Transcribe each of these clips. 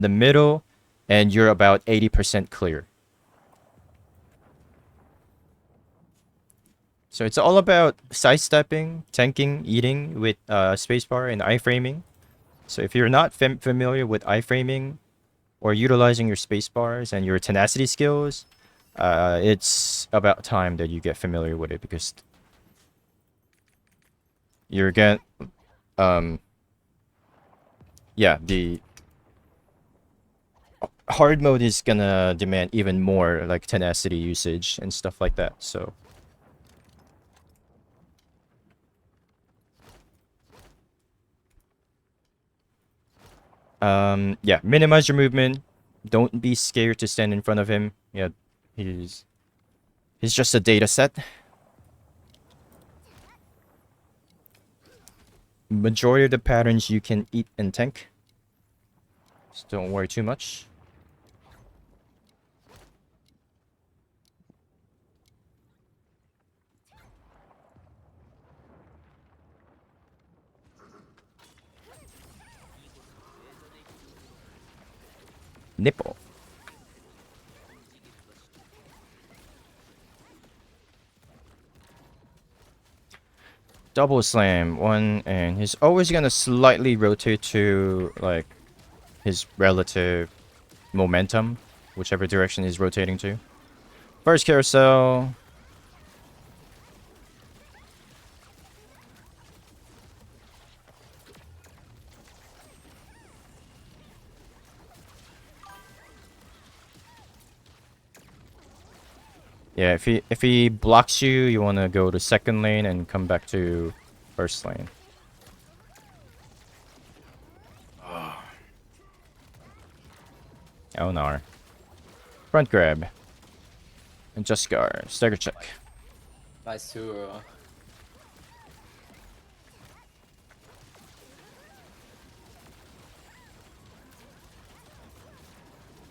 the middle, and you're about 80% clear. So it's all about sidestepping, tanking, eating with spacebar and iframing. So if you're not familiar with iframing or utilizing your spacebars and your tenacity skills, it's about time that you get familiar with it, because you're gonna yeah, the hard mode is gonna demand even more like tenacity usage and stuff like that. So yeah, minimize your movement. Don't be scared to stand in front of him. Yeah, he's just a data set. Majority of the patterns you can eat and tank, so don't worry too much. Nipple. Double slam one, and he's always gonna slightly rotate to like his relative momentum, whichever direction he's rotating to. First carousel. Yeah, if he blocks you, you wanna go to second lane and come back to first lane. Oh no. Front grab. And just guard. Stagger check. Nice too.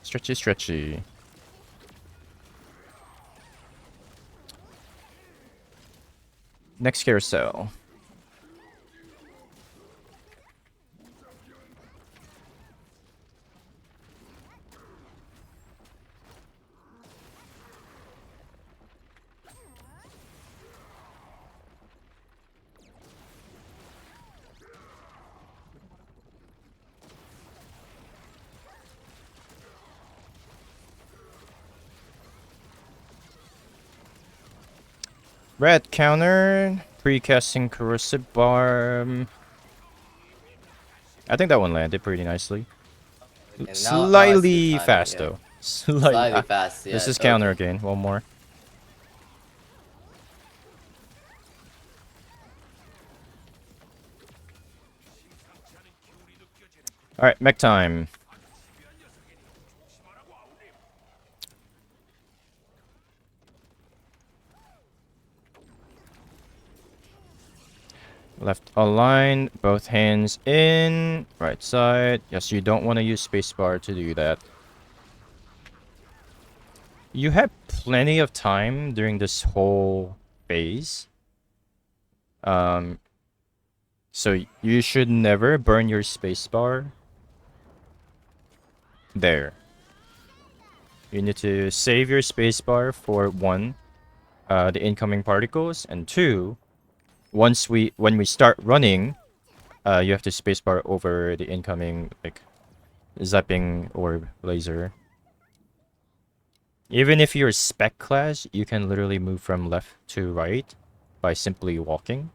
Stretchy, stretchy. Next carousel. Red counter. Pre-casting corrosive barb. I think that one landed pretty nicely. Okay, now I see the Slightly timing, fast yeah. though. Slightly fast, yeah. This is It's counter okay. again. One more. Alright, mech time. Left align, both hands in, right side. Yes, you don't want to use spacebar to do that. You have plenty of time during this whole phase. So you should never burn your spacebar there. You need to save your spacebar for one, the incoming particles, and two, when we start running, you have to spacebar over the incoming like zapping orb laser. Even if you're spec class, you can literally move from left to right by simply walking.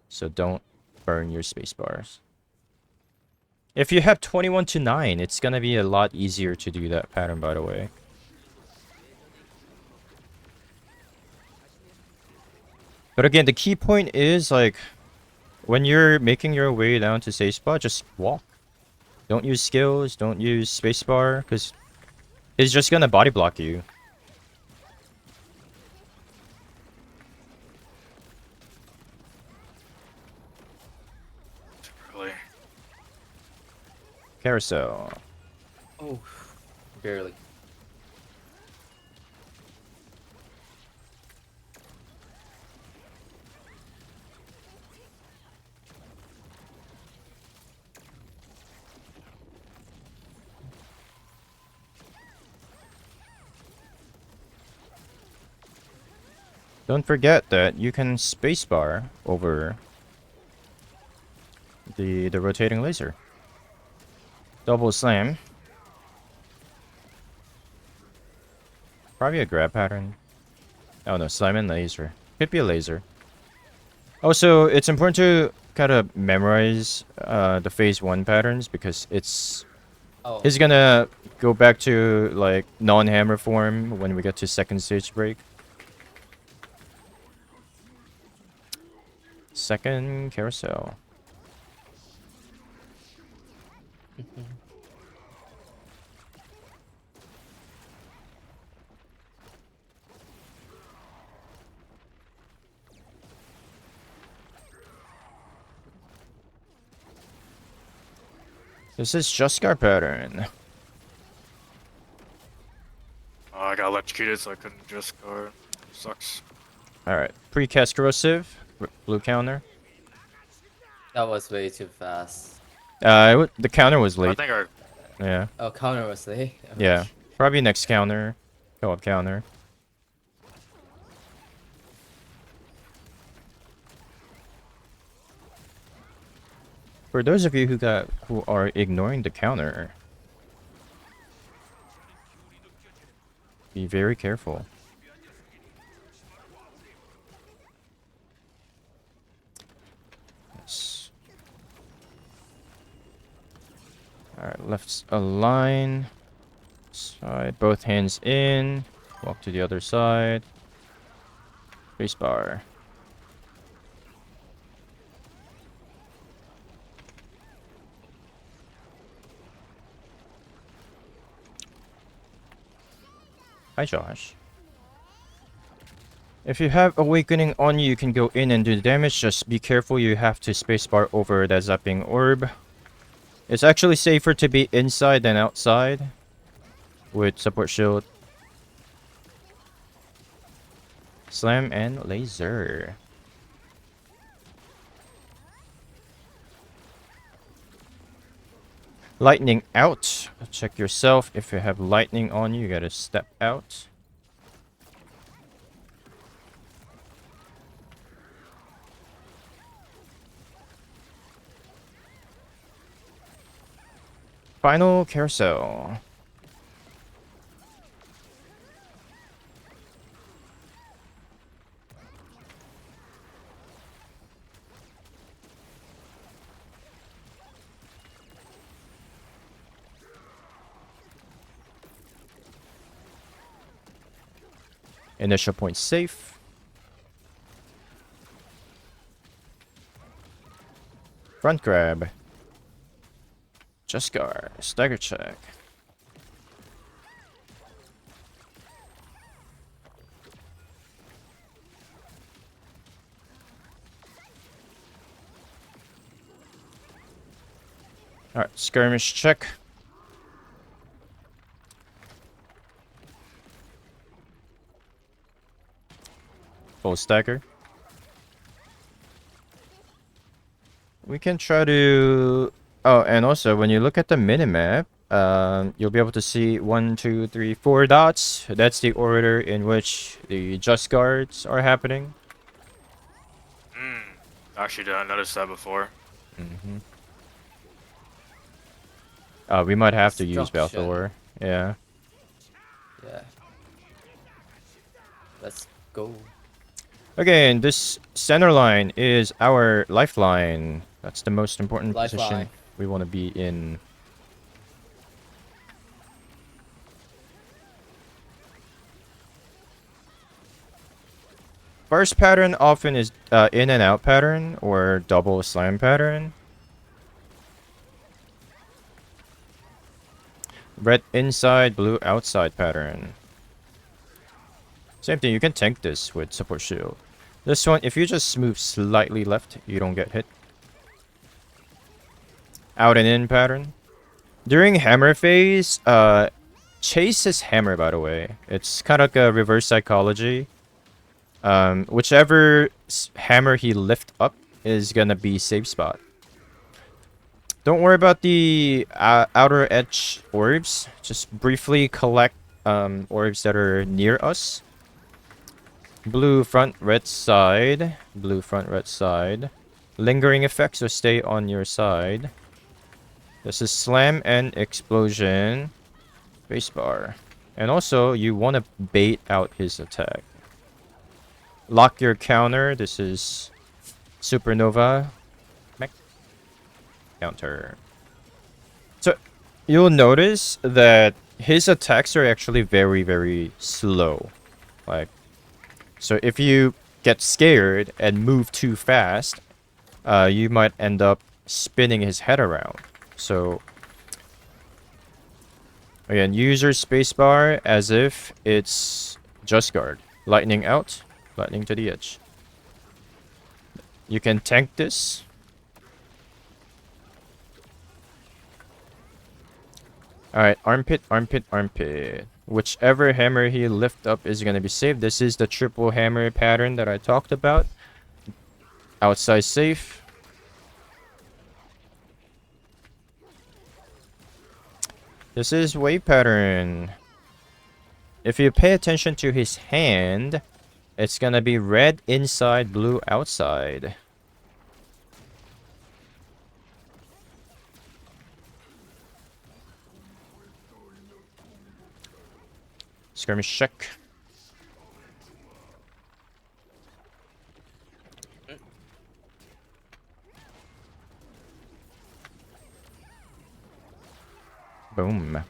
So don't burn your spacebars. If you have 21 to 9, it's gonna be a lot easier to do that pattern, by the way. But again, the key point is like when you're making your way down to safe spot, just walk. Don't use skills, don't use spacebar, because it's just gonna body block you. Really? Carousel. Oh, barely. Don't forget that you can spacebar over the rotating laser. Double slam. Probably a grab pattern. Oh no, slam and laser. Could be a laser. Also, it's important to kind of memorize the phase 1 patterns because it's Oh, gonna go back to like non-hammer form when we get to second stage break. Second carousel. This is Juskar pattern. I got electrocuted, so I couldn't just guard. Sucks. Alright, precast corrosive, blue counter. that was way too fast. The counter was I late. think I. Yeah, Oh, counter was late. yeah. Probably next counter. Co-op counter. For those of you who are ignoring the counter, be very careful. Yes. Alright, left align. Side, both hands in. Walk to the other side. Spacebar. Hi, Josh. If you have Awakening on you, you can go in and do the damage. Just be careful, you have to spacebar over that zapping orb. It's actually safer to be inside than outside with support shield. Slam and laser. Lightning out. Check yourself. If you have lightning on you, you gotta step out. Final carousel. Initial point safe. Front grab. Juskar. Stagger check. Alright, skirmish check. Full stagger. We can try to... Oh, and also, when you look at the minimap, you'll be able to see 1, 2, 3, 4 dots. That's the order in which the just guards are happening. Actually didn't notice that before. We might have to use Destruction. Balthor. Yeah. Yeah. Let's go. Okay, and this center line is our lifeline. That's the most important position Lifeline. we want to be in. First pattern often is in and out pattern or double slam pattern. Red inside, blue outside pattern. Same thing, you can tank this with support shield. This one, if you just move slightly left, you don't get hit. Out and in pattern. During hammer phase, chase his hammer, by the way. It's kind of like a reverse psychology. Whichever hammer he lift up is gonna be safe spot. Don't worry about the outer edge orbs. Just briefly collect orbs that are near us. Blue front, red side. Blue front, red side. Lingering effects, so stay on your side. This is slam and explosion. Spacebar. And also, you want to bait out his attack. Lock your counter. This is supernova. Mech counter. So, you'll notice that his attacks are actually very, very slow. Like, so if you get scared and move too fast, you might end up spinning his head around. So, again, use your spacebar as if it's just guard. Lightning out, lightning to the edge. You can tank this. Alright, armpit, armpit, armpit. Whichever hammer he lift up is gonna be safe. This is the triple hammer pattern that I talked about. Outside safe. This is wave pattern. If you pay attention to his hand, it's gonna be red inside, blue outside. Skirmish check. Boom.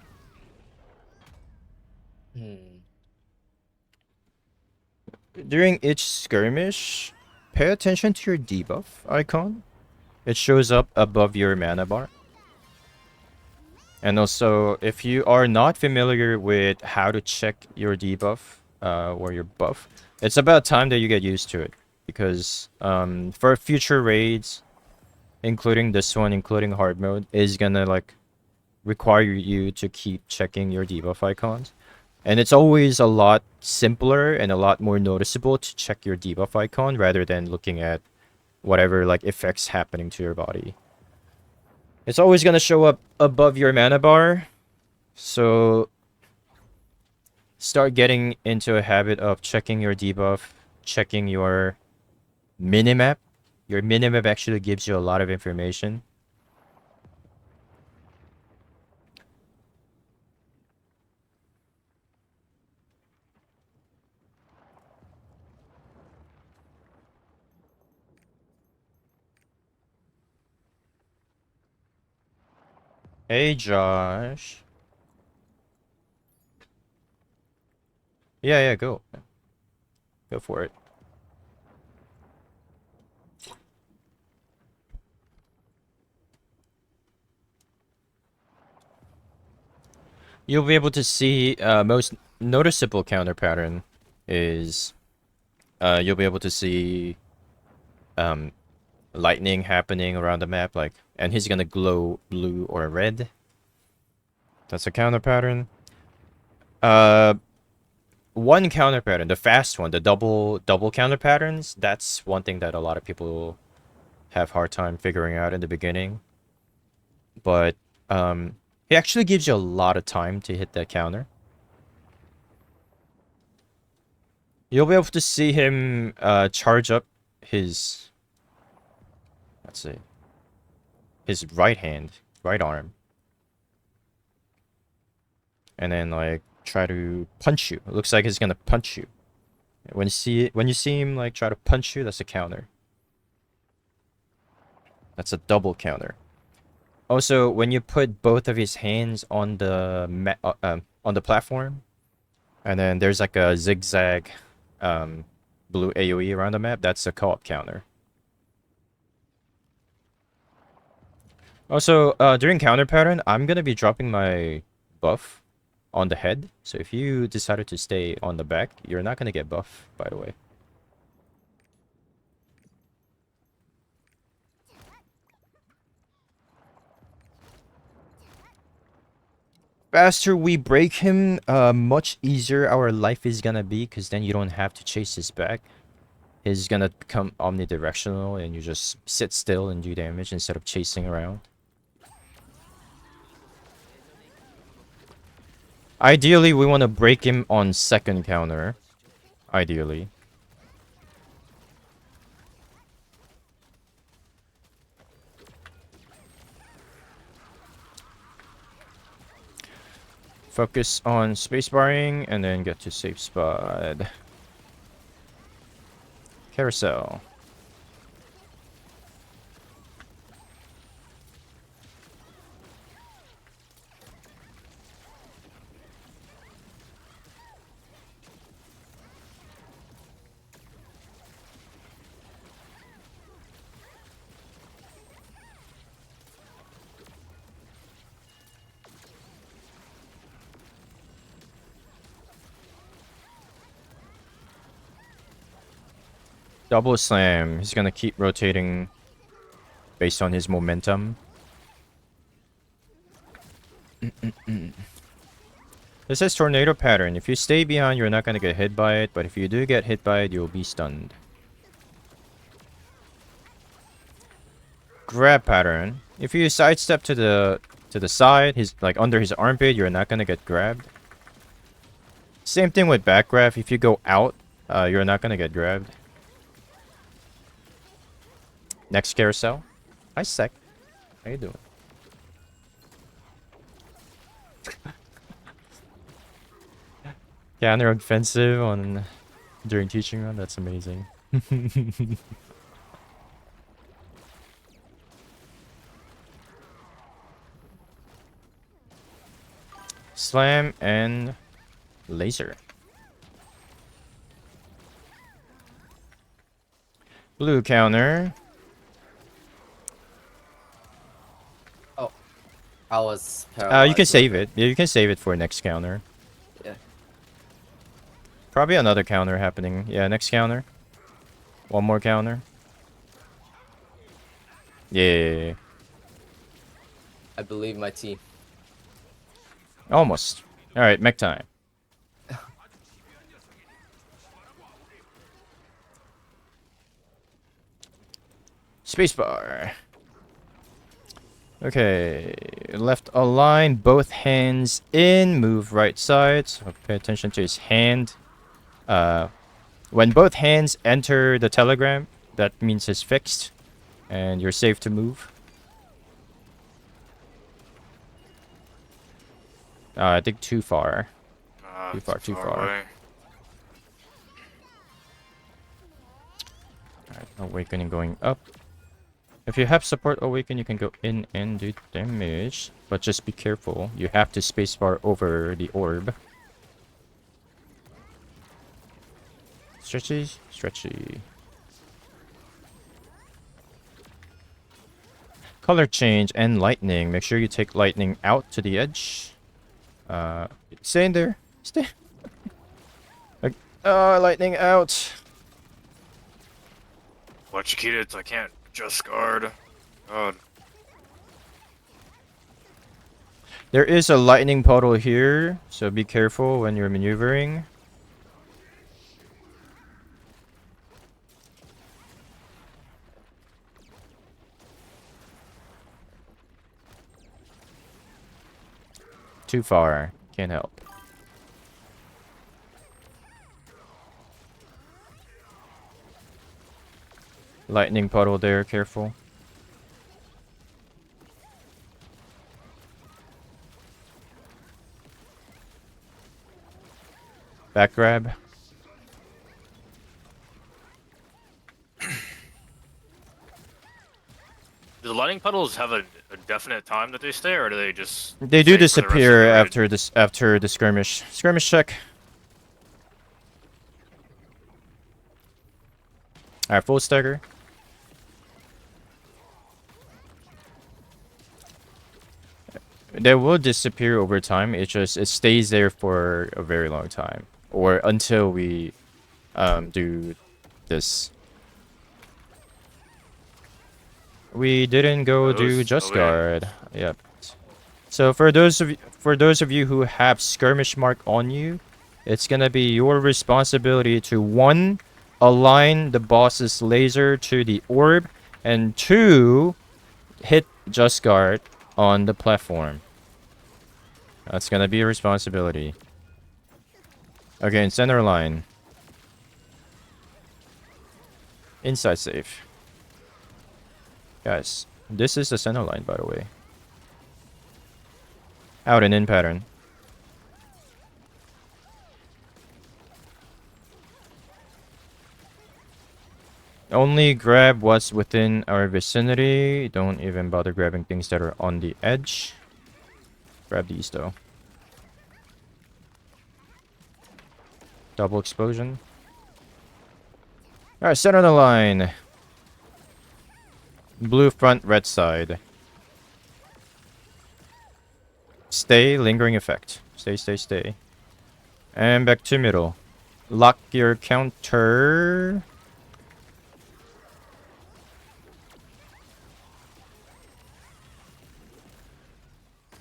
During each skirmish, pay attention to your debuff icon. It shows up above your mana bar. And also, if you are not familiar with how to check your debuff or your buff, it's about time that you get used to it. Because for future raids, including this one, including hard mode, is gonna like require you to keep checking your debuff icons. And it's always a lot simpler and a lot more noticeable to check your debuff icon rather than looking at whatever like effects happening to your body. It's always gonna show up above your mana bar, so start getting into a habit of checking your debuff, checking your minimap. Your minimap actually gives you a lot of information. Hey, Josh. Yeah, go. Go for it. You'll be able to see most noticeable counter pattern is you'll be able to see lightning happening around the map, like, and he's gonna glow blue or red. That's a counter pattern. One counter pattern, the fast one, the double counter patterns, that's one thing that a lot of people have hard time figuring out in the beginning. But it actually gives you a lot of time to hit that counter. You'll be able to see him charge up his, let's see, his right arm. And then like try to punch you. It looks like he's gonna punch you. When you see him like try to punch you, that's a counter. That's a double counter. Also, when you put both of his hands on the platform, and then there's like a zigzag blue AoE around the map, that's a co-op counter. Also, during counter pattern, I'm gonna be dropping my buff on the head. So if you decided to stay on the back, you're not gonna get buff, by the way. Faster we break him, much easier our life is gonna be, because then you don't have to chase his back. He's gonna become omnidirectional, and you just sit still and do damage instead of chasing around. Ideally, we want to break him on second counter. Ideally. Focus on spacebarring and then get to safe spot. Carousel. Double slam. He's gonna keep rotating based on his momentum. This is tornado pattern. If you stay behind, you're not gonna get hit by it, but if you do get hit by it, you'll be stunned. Grab pattern. If you sidestep to the side, his like under his armpit, you're not gonna get grabbed. Same thing with back grab. If you go out, you're not gonna get grabbed. Next carousel. Hi Sec. How you doing? Counter offensive on during teaching run. That's amazing. Slam and laser. Blue counter. I was paralyzed. You can save it. Yeah, you can save it for next counter. Yeah. Probably another counter happening. Yeah, next counter. One more counter. Yeah. I believe my team. Almost. Alright, mech time. Spacebar. Okay, left align, both hands in, move right side. So pay attention to his hand. When both hands enter the telegram, that means it's fixed, and you're safe to move. I think too far. Too far. Away. Alright, awakening going up. If you have support awaken, you can go in and do damage, but just be careful. You have to spacebar over the orb. Stretchy, stretchy. Color change and lightning. Make sure you take lightning out to the edge. Stay in there. Stay. Lightning out. Electrocuted, I can't just guard. God. There is a lightning puddle here, so be careful when you're maneuvering. Too far. Can't help. Lightning puddle there, careful. Back grab. Do the lightning puddles have a definite time that they stay, or do they just? They do stay for the rest of the disappear raid? after the skirmish. Skirmish check. Alright, full stagger. They will disappear over time. It stays there for a very long time, or until we do this. We didn't go do Those- Just okay. Guard. Yep. So for those of you who have skirmish mark on you, it's gonna be your responsibility to 1, align the boss's laser to the orb, and 2, hit Just Guard on the platform. That's gonna be a responsibility. Okay, in center line. Inside safe. Guys, this is the center line, by the way. Out and in pattern. Only grab what's within our vicinity. Don't even bother grabbing things that are on the edge. Grab these though. Double explosion. Alright, center the line. Blue front, red side. Stay, lingering effect. Stay, stay, stay. And back to middle. Lock your counter.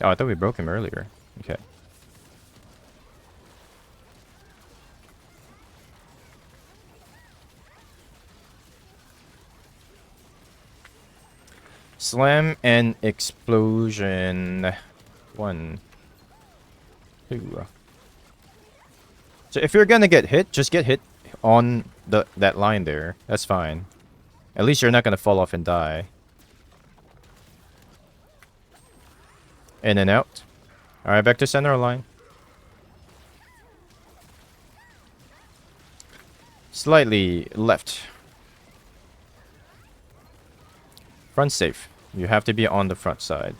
Oh, I thought we broke him earlier. Okay. Slam and explosion. 1, 2. So if you're gonna get hit, just get hit on that line there. That's fine. At least you're not gonna fall off and die. In and out. Alright, back to center line. Slightly left. Front safe. You have to be on the front side.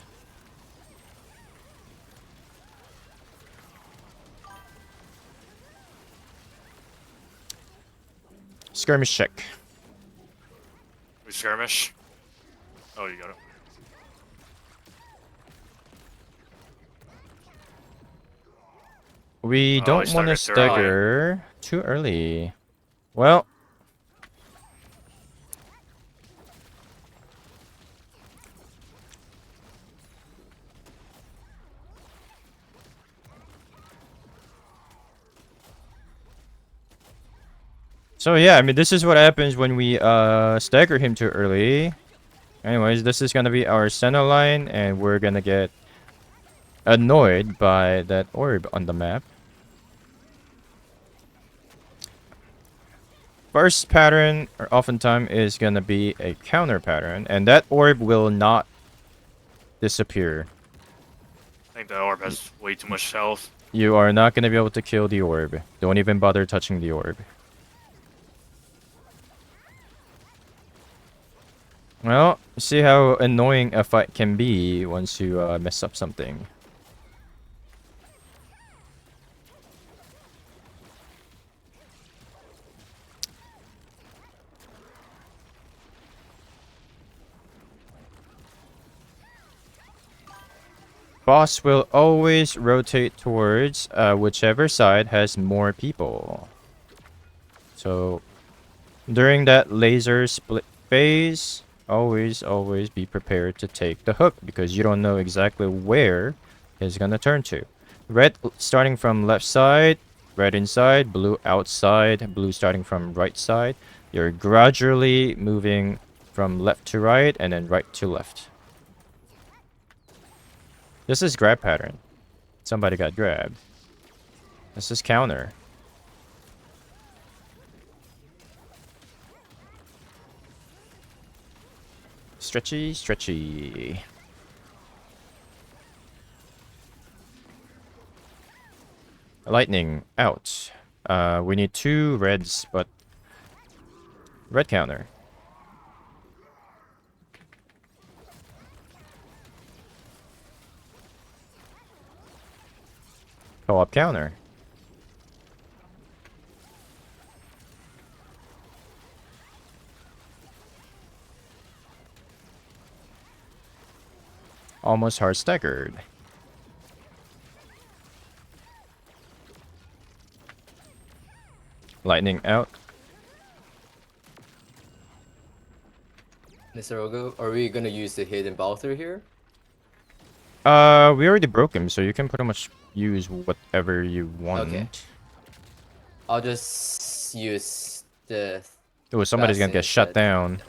Skirmish check. We skirmish. Oh, you got it. We Oh, don't I want to staggered too early. stagger too early. Well, so yeah, I mean, this is what happens when we stagger him too early. Anyways, this is gonna be our center line, and we're gonna get annoyed by that orb on the map. First pattern, or oftentimes, is gonna be a counter pattern, and that orb will not disappear. I think the orb has way too much health. You are not gonna be able to kill the orb. Don't even bother touching the orb. Well, see how annoying a fight can be once you mess up something. Boss will always rotate towards whichever side has more people. So, during that laser split phase, always be prepared to take the hook, because you don't know exactly where it's gonna turn to. Red starting from left side, red inside, blue outside, blue starting from right side. You're gradually moving from left to right and then right to left. This is grab pattern. Somebody got grabbed. This is counter. Stretchy, stretchy. Lightning out. We need 2 reds, but red counter. Co-op counter. Almost hard staggered. Lightning out. Mr. Ogo, are we gonna use the hidden ball through here? We already broke him, so you can pretty much use whatever you want. Okay. I'll just use the. Oh, somebody's gonna get shut down.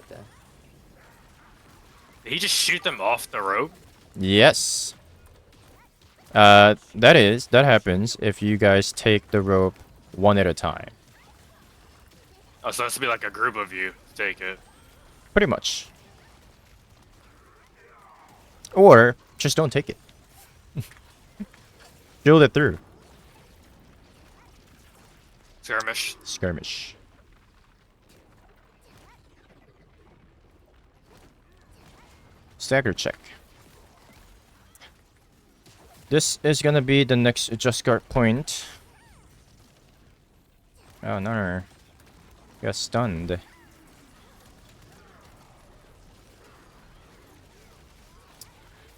Did he just shoot them off the rope? Yes. That happens if you guys take the rope one at a time. Oh, so that's to be like a group of you to take it. Pretty much. Or just don't take it. Build it through. Skirmish. Skirmish. Stagger check. This is gonna be the next just guard point. Oh no. Got stunned.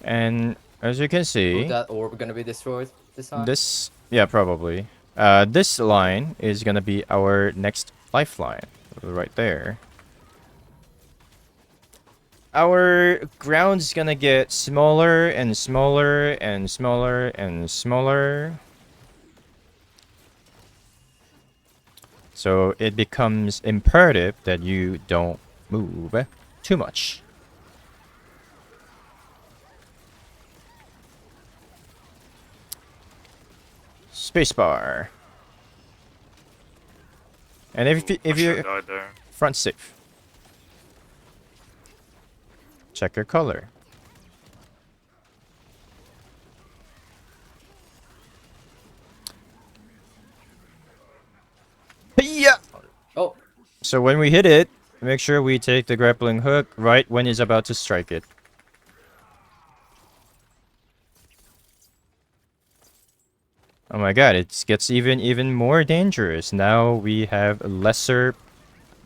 And as you can Will see, that orb gonna be destroyed this time? this, yeah, probably. This line is gonna be our next lifeline, right there. Our ground's gonna get smaller and smaller and smaller and smaller. So it becomes imperative that you don't move too much. Spacebar. And if I you should've died there. front safe, check your color. Yeah. Oh, So when we hit it, make sure we take the grappling hook right when he's about to strike it. Oh my god, it gets even more dangerous. Now we have lesser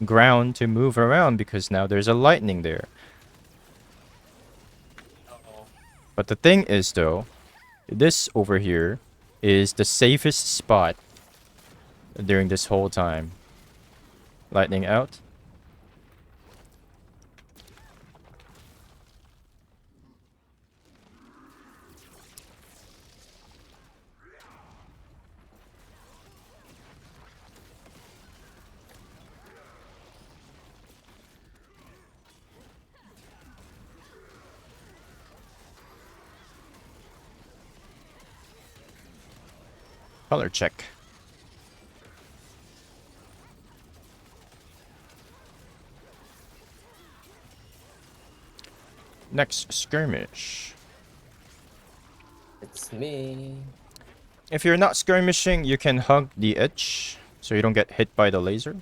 ground to move around because now there's a lightning there. But the thing is though, this over here is the safest spot during this whole time. Lightning out. Color check. Next skirmish. it's me. If you're not skirmishing, you can hug the edge so you don't get hit by the laser.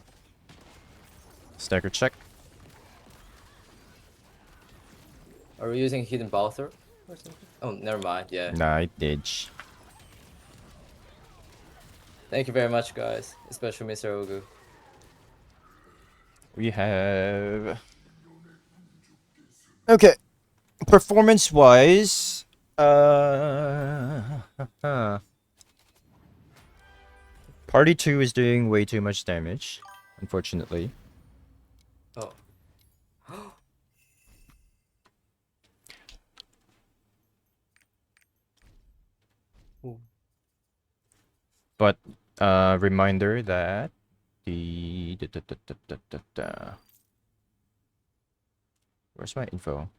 Stagger check. Are we using hidden Balthor or something? Oh, never mind. Yeah. Nah, it did. Thank you very much, guys. Especially Mr. Ogu. We have... Okay. Performance-wise... Party 2 is doing way too much damage, unfortunately. Oh. Ooh. But, reminder that the... Where's my info?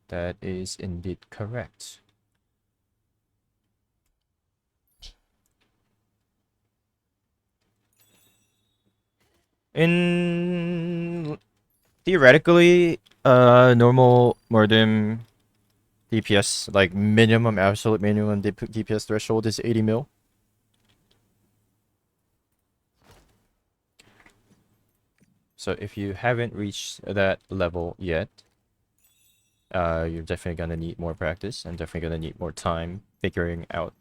That is indeed correct. In theoretically, normal Mordum DPS, like minimum, absolute minimum DPS threshold is 80 mil. So if you haven't reached that level yet, you're definitely gonna need more practice and definitely gonna need more time figuring out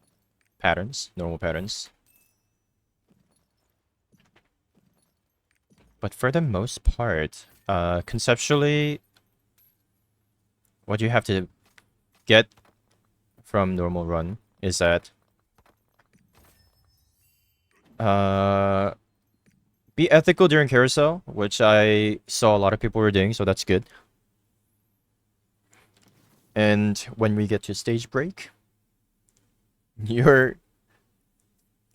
patterns, normal patterns. But for the most part, conceptually, what you have to get from normal run is that be ethical during carousel, which I saw a lot of people were doing, so that's good. And when we get to stage break,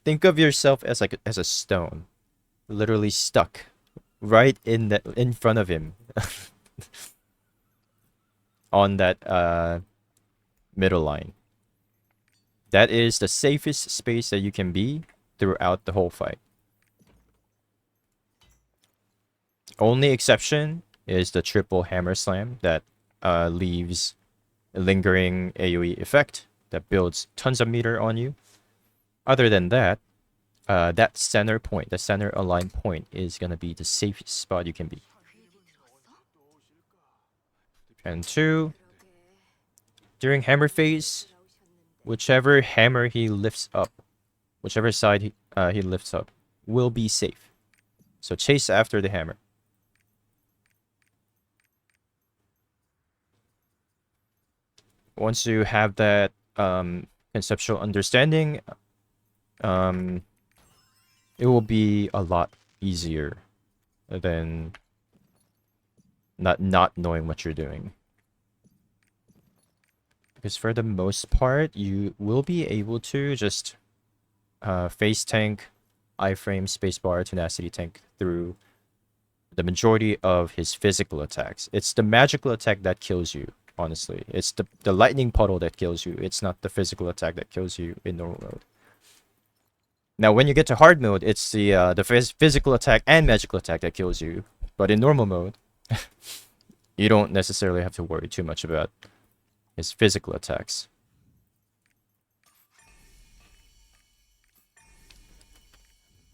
think of yourself as like as a stone, literally stuck right in front of him on that middle line. That is the safest space that you can be throughout the whole fight. Only exception is the triple hammer slam that leaves a lingering AoE effect that builds tons of meter on you. Other than that, that center point, the center align point, is gonna be the safest spot you can be. And 2, during hammer phase, whichever hammer he lifts up, whichever side he lifts up, will be safe. So chase after the hammer. Once you have that conceptual understanding, it will be a lot easier than not knowing what you're doing. Because for the most part, you will be able to just face tank, iframe, spacebar, tenacity tank through the majority of his physical attacks. It's the magical attack that kills you, honestly. It's the lightning puddle that kills you. It's not the physical attack that kills you in normal mode. Now, when you get to hard mode, it's the physical attack and magical attack that kills you. But in normal mode, you don't necessarily have to worry too much about his physical attacks.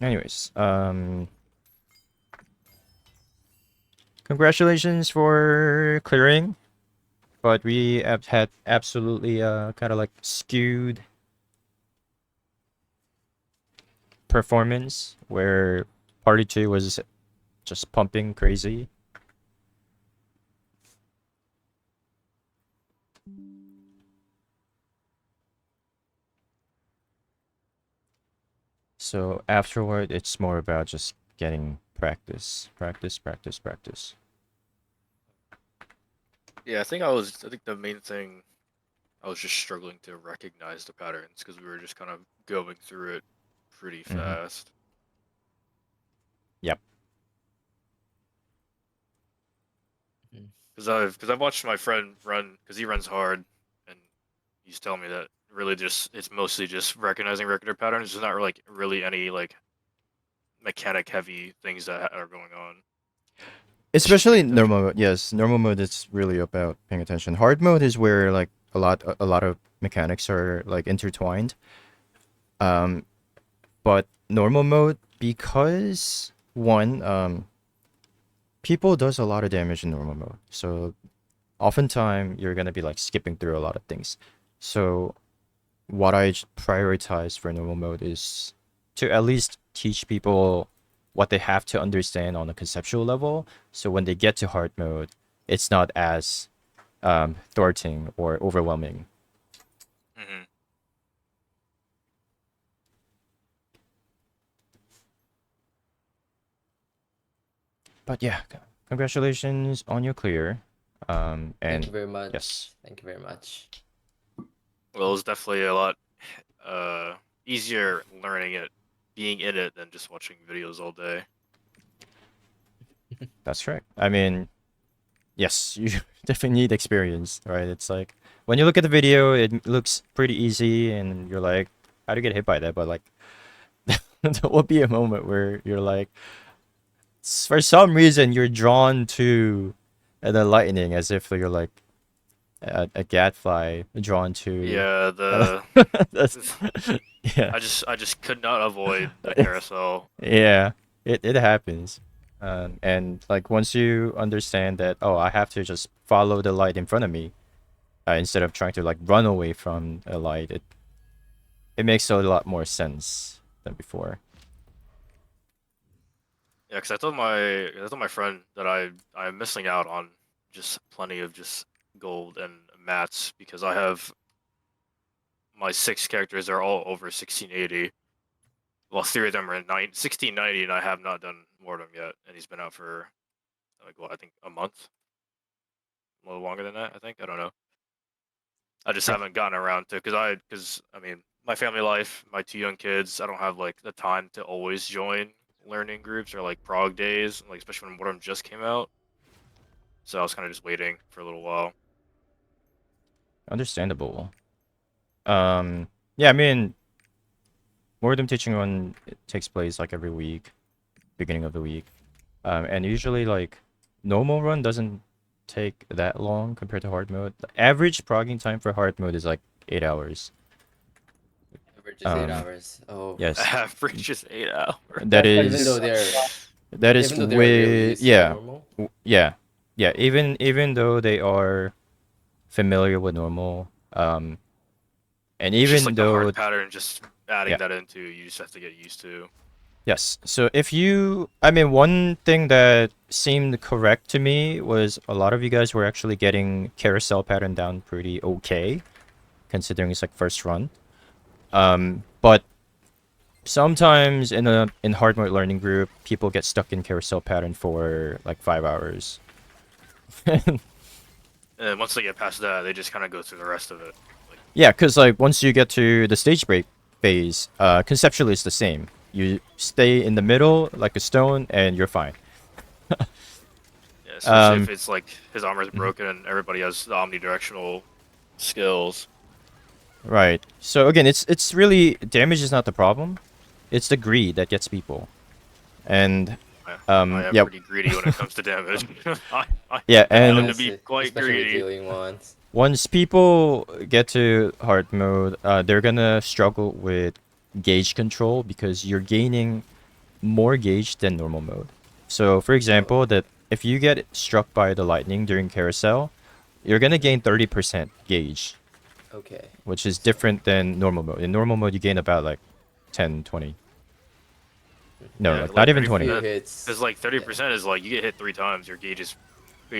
Anyways, congratulations for clearing, but we have had absolutely kind of like skewed performance where party 2 was just pumping crazy. So afterward, it's more about just getting practice. Yeah, I think the main thing, I was just struggling to recognize the patterns because we were just kind of going through it pretty fast. Yep. Because I've watched my friend run, because he runs hard, and he's telling me that really just it's mostly just recognizing regular patterns. There's not like really any like mechanic heavy things that are going on. Especially normal mode. Yes, normal mode is really about paying attention. Hard mode is where like a lot of mechanics are like intertwined. But normal mode, because one, people does a lot of damage in normal mode. So oftentimes you're gonna be like skipping through a lot of things. So what I prioritize for normal mode is to at least teach people what they have to understand on a conceptual level. So when they get to hard mode, it's not as thwarting or overwhelming. Mm-hmm. But yeah, congratulations on your clear. And Thank you very much. yes. Thank you very much. Well, it was definitely a lot easier learning it, being in it, than just watching videos all day. That's right. I mean, yes, you definitely need experience, right? It's like when you look at the video, it looks pretty easy, and you're like, how do you get hit by that? But like, there will be a moment where you're like, for some reason, you're drawn to the lightning as if you're like a gadfly drawn to. Yeah, That's, yeah. I just could not avoid the carousel. Yeah, it happens. And like once you understand that, oh, I have to just follow the light in front of me, instead of trying to like run away from a light, it makes a lot more sense than before. Yeah, because I told my friend that I'm missing out on just plenty of just gold and mats because I have my 6 characters are all over 1680. Well, 3 of them are in 1690, and I have not done Mordum yet, and he's been out for like what I think a month, a little longer than that. I think I don't know. I just Yeah. haven't gotten around to because I mean my family life, my 2 young kids. I don't have like the time to always join learning groups or like prog days, like especially when Mordum just came out. So I was kind of just waiting for a little while. Understandable. Yeah, I mean, Mordum teaching one it takes place like every week, beginning of the week. And usually like normal run doesn't take that long compared to hard mode. The average progging time for hard mode is like 8 hours. Average is 8 hours. Oh. Yes. Average is 8 hours. That Even though is they're that is even though they're really with easy yeah. normal. Yeah. yeah, even though they are familiar with normal, and It's just even like the though hard pattern, just adding yeah. that into you just have to get used to. Yes. So if you, I mean, one thing that seemed correct to me was a lot of you guys were actually getting carousel pattern down pretty okay, considering it's like first run. But sometimes in hard mode learning group, people get stuck in carousel pattern for like 5 hours. And once they get past that, they just kind of go through the rest of it. Like, Yeah, because like once you get to the stage break phase, conceptually it's the same. You stay in the middle like a stone, and you're fine. yeah, especially if Um, it's like his armor's mhm. broken and everybody has the omnidirectional skills. Right. So again, it's really damage is not the problem. It's the greed that gets people. And I am yeah, pretty greedy when it comes to damage. I yeah, known and to be Honestly, quite especially with greedy. healing ones. once people get to hard mode, they're gonna struggle with gauge control because you're gaining more gauge than normal mode. So, for Oh, example, that if you get struck by the lightning during carousel, you're gonna gain 30% gauge, okay. which is So, different than normal mode. In normal mode, you gain about like 10, 20. No, Yeah, like not like even a 20. few 30%. hits. Because like Yeah. 30% is like you get hit 3 times, your gauge is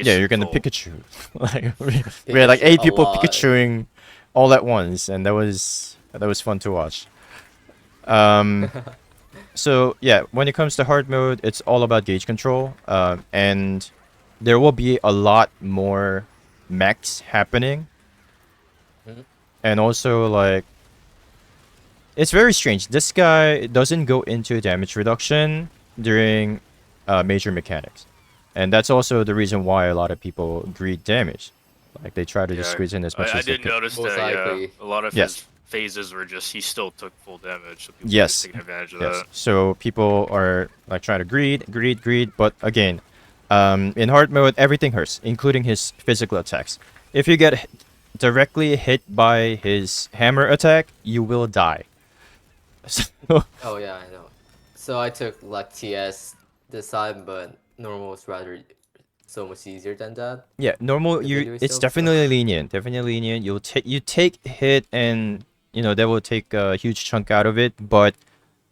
Yeah, you're basically gonna full. Pikachu. Like we had like Pikachu 8 people a lot. Pikachuing all at once, and that was fun to watch. Um, so yeah, when it comes to hard mode, it's all about gauge control, and there will be a lot more mechs happening, Mhm. and also like it's very strange. This guy doesn't go into damage reduction during major mechanics, and that's also the reason why a lot of people greed damage. Like they try to just Yeah, squeeze in as much I as they did could. notice Most that. Yeah, likely. a lot of Yes. his phases were just he still took full damage, so people were just Yes. taking advantage of Yes. that. So people are like trying to greed, but again, in hard mode, everything hurts, including his physical attacks. If you get directly hit by his hammer attack, you will die. So, Oh yeah, I know. So I took like TS this time, but normal was rather so much easier than that. yeah, normal With you melee it's stuff, so definitely lenient. Definitely lenient. You take hit and that will take a huge chunk out of it, but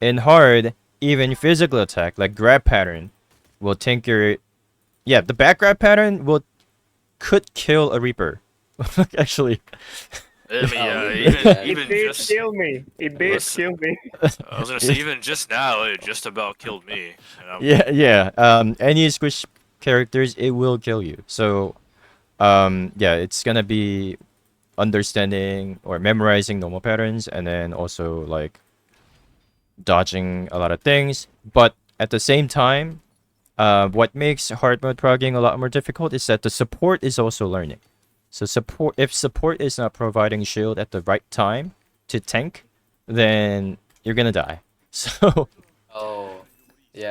in hard, even physical attack like grab pattern will take your yeah, the back grab pattern will could kill a reaper. Actually. I mean, oh yeah, really? even Yeah. It even did just kill me. It did listen, kill me. I was gonna say even just now it just about killed me. And Yeah, yeah. Any squish characters, it will kill you. So, yeah, it's gonna be understanding or memorizing normal patterns, and then also like dodging a lot of things. But at the same time, what makes hard mode progging a lot more difficult is that the support is also learning. So if support is not providing shield at the right time to tank, then you're gonna die. So Oh,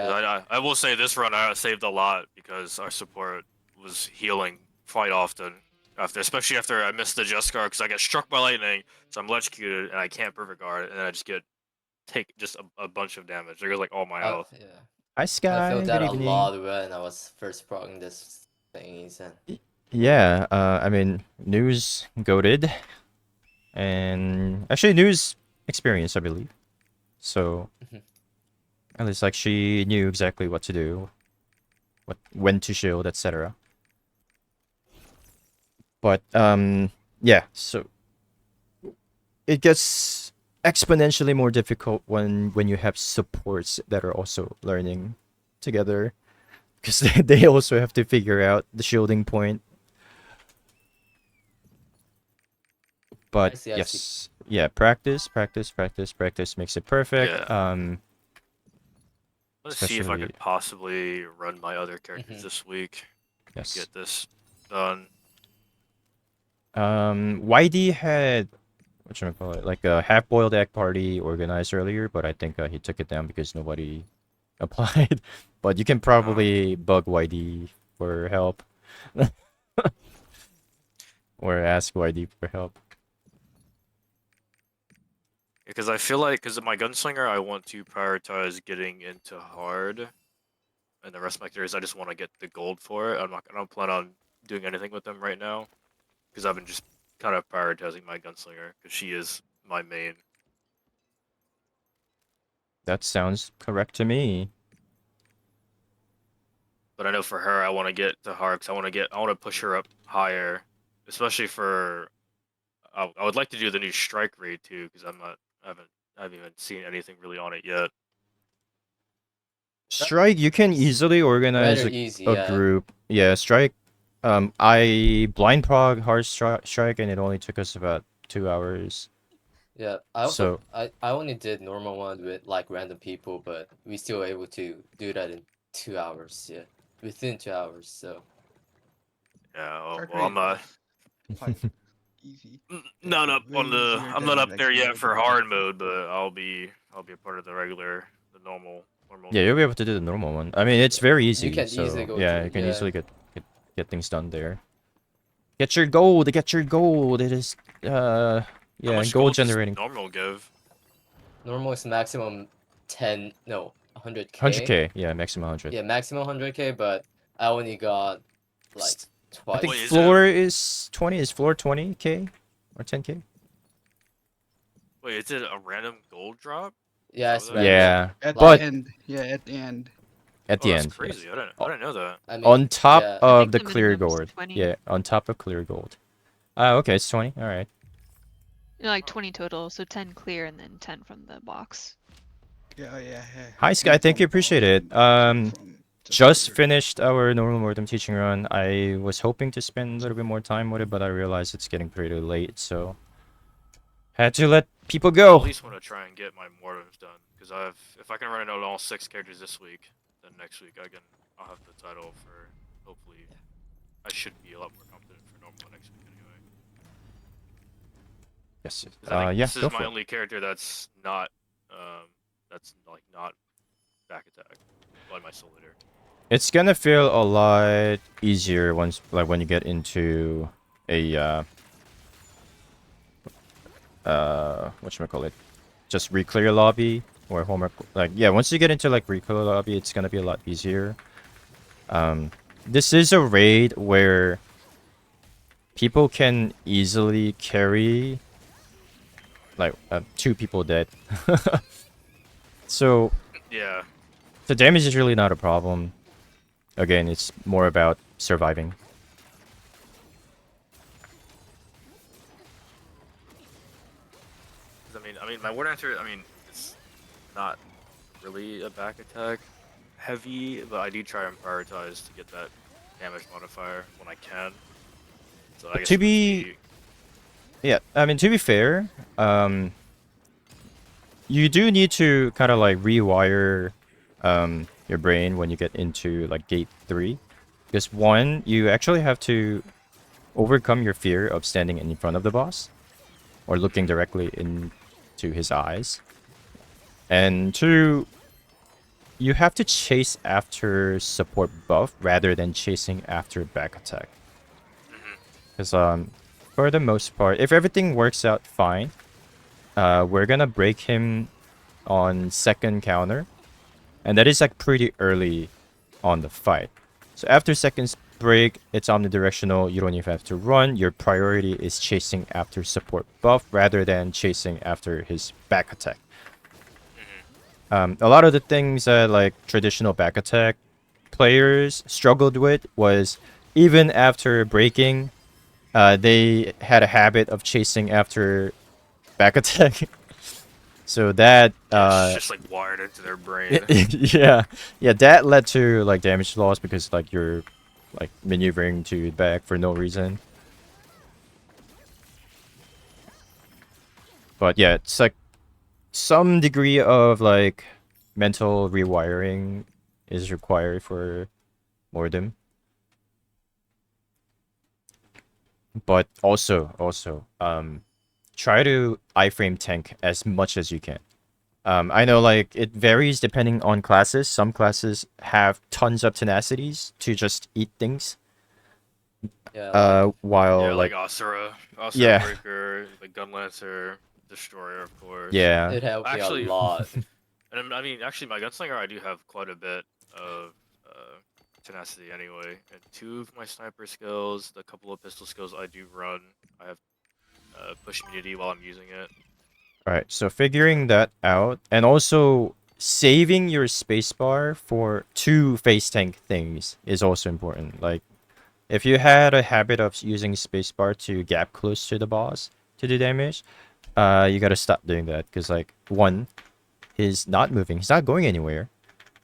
'cause yeah. I will say this run I saved a lot because our support was healing quite often after, especially after I missed the just guard because I get struck by lightning, so I'm electrocuted and I can't perfect guard, and then I just take just a bunch of damage. There goes like all my health. Yeah. hi I felt Sky, good that a evening. lot when I was first progging this thingies and Yeah, I mean news goaded and actually news experience I believe. So at least like she knew exactly what to do, when to shield, etc. But yeah, so it gets exponentially more difficult when you have supports that are also learning together because they also have to figure out the shielding point. But I see. yes, yeah, practice makes it perfect. Yeah. Let's see if I Especially could possibly run my other characters Hmm. this week and yes. get this done. YD had what should I call it? Like a half-boiled egg party organized earlier, but I think he took it down because nobody applied. But you can Uh, probably bug YD for help or ask YD for help. because I feel like because of my gunslinger, I want to prioritize getting into hard and the rest of my characters, I just want to get the gold for it. I don't plan on doing anything with them right now because I've been just kind of prioritizing my gunslinger because she is my main. That sounds correct to me. But I know for her, I want to get to her because I want to push her up higher, especially for. I would like to do the new strike raid too because I haven't even seen anything really on it yet. Strike, you can easily organize Rather easy, a yeah. group. Yeah, strike. I blind prog hard strike, and it only took us about 2 hours. Yeah, I So I only did normal one with like random people, but we still were able to do that in 2 hours. Yeah, within 2 hours. So Yeah. Dark Well, I'm Raid not. quite easy. Not up Way on the. easier I'm not than up like there some yet other for games. hard mode, but I'll be a part of the normal yeah, you'll be able to do the normal one. I mean, it's very easy. you can easily So go yeah, through you it. can Yeah, easily get things done there. Get your gold. Get your gold. It is How yeah, much gold gold does generating. normal give? normal is maximum 10. No, 100K. 100k. Yeah, maximum 100. Yeah, maximum 100K, but I only got like I think twice. Wait, is it floor is 20. Is floor 20k or 10k? Wait, is it a random gold drop? Yeah, Is it's that what that is? random. Yeah, At Like, the but end, yeah, at the end. at Oh, the that's end, yes. crazy. I didn't know that. I mean, On top yeah, I of think the the clear minimum is gold. 20. Yeah, on top of clear gold. Okay, it's 20. All right. Like 20 total, so 10 clear and then 10 from the box. Yeah, yeah, yeah. Hi, Sky. Thank you. Appreciate it. From Just regular. finished our normal Mordum teaching run. I was hoping to spend a little bit more time with it, but I realized it's getting pretty late, so had to let people I at go. least want to try and get my Mordums done because if I can run it out all 6 characters this week, then next week I'll have the title for hopefully. I should be a lot more confident for normal next week anyway. Yes. 'Cause I think Yeah. this Go is my for it. only character that's not not back attack by my soul leader. It's gonna feel a lot easier once, like, when you get into a whatchamacallit, just reclear lobby or homework. Like, yeah, once you get into like reclear lobby, it's gonna be a lot easier. This is a raid where people can easily carry like 2 people dead. So Yeah. the damage is really not a problem. Again, it's more about surviving. I mean, my War Dancer. I mean, it's not really a back attack heavy, but I do try and prioritize to get that damage modifier when I can. So I guess To it would be- Yeah, I mean, to be fair, you do need to kind of like rewire your brain when you get into like gate 3, because one, you actually have to overcome your fear of standing in front of the boss or looking directly into his eyes, and 2, you have to chase after support buff rather than chasing after back attack. Because for the most part, if everything works out fine, we're gonna break him on second counter, and that is like pretty early on the fight. So after second break, it's omnidirectional. You don't even have to run. Your priority is chasing after support buff rather than chasing after his back attack. A lot of the things that like traditional back attack players struggled with was, even after breaking, they had a habit of chasing after back attack. So that it's just like wired into their brain. yeah, that led to like damage loss because like you're like maneuvering to back for no reason. But yeah, it's like some degree of like mental rewiring is required for Mordum. But also, try to iframe tank as much as you can. I know like it varies depending on classes. Some classes have tons of tenacities to just eat things. yeah, While Yeah, like Asura Yeah. Breaker, the Gun Lancer, Destroyer, of course. yeah, it helped me Actually- a lot. And I mean, actually, my Gunslinger, I do have quite a bit of tenacity anyway. And 2 of my sniper skills, the couple of pistol skills I do run, I have push immunity while I'm using it. Right, so figuring that out, and also saving your spacebar for 2 face tank things is also important. Like, if you had a habit of using spacebar to gap close to the boss to do damage, you gotta stop doing that, because, like, 1, he's not moving, he's not going anywhere,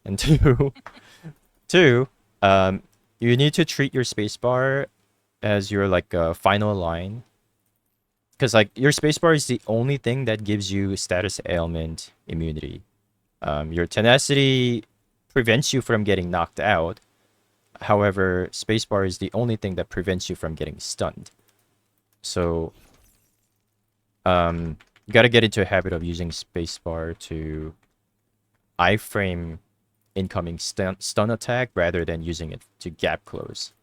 and 2, you need to treat your spacebar as your, like, final line. Because, like, your spacebar is the only thing that gives you status ailment immunity. Your tenacity prevents you from getting knocked out. However, spacebar is the only thing that prevents you from getting stunned. So, you gotta get into a habit of using spacebar to iframe incoming stun attack rather than using it to gap close.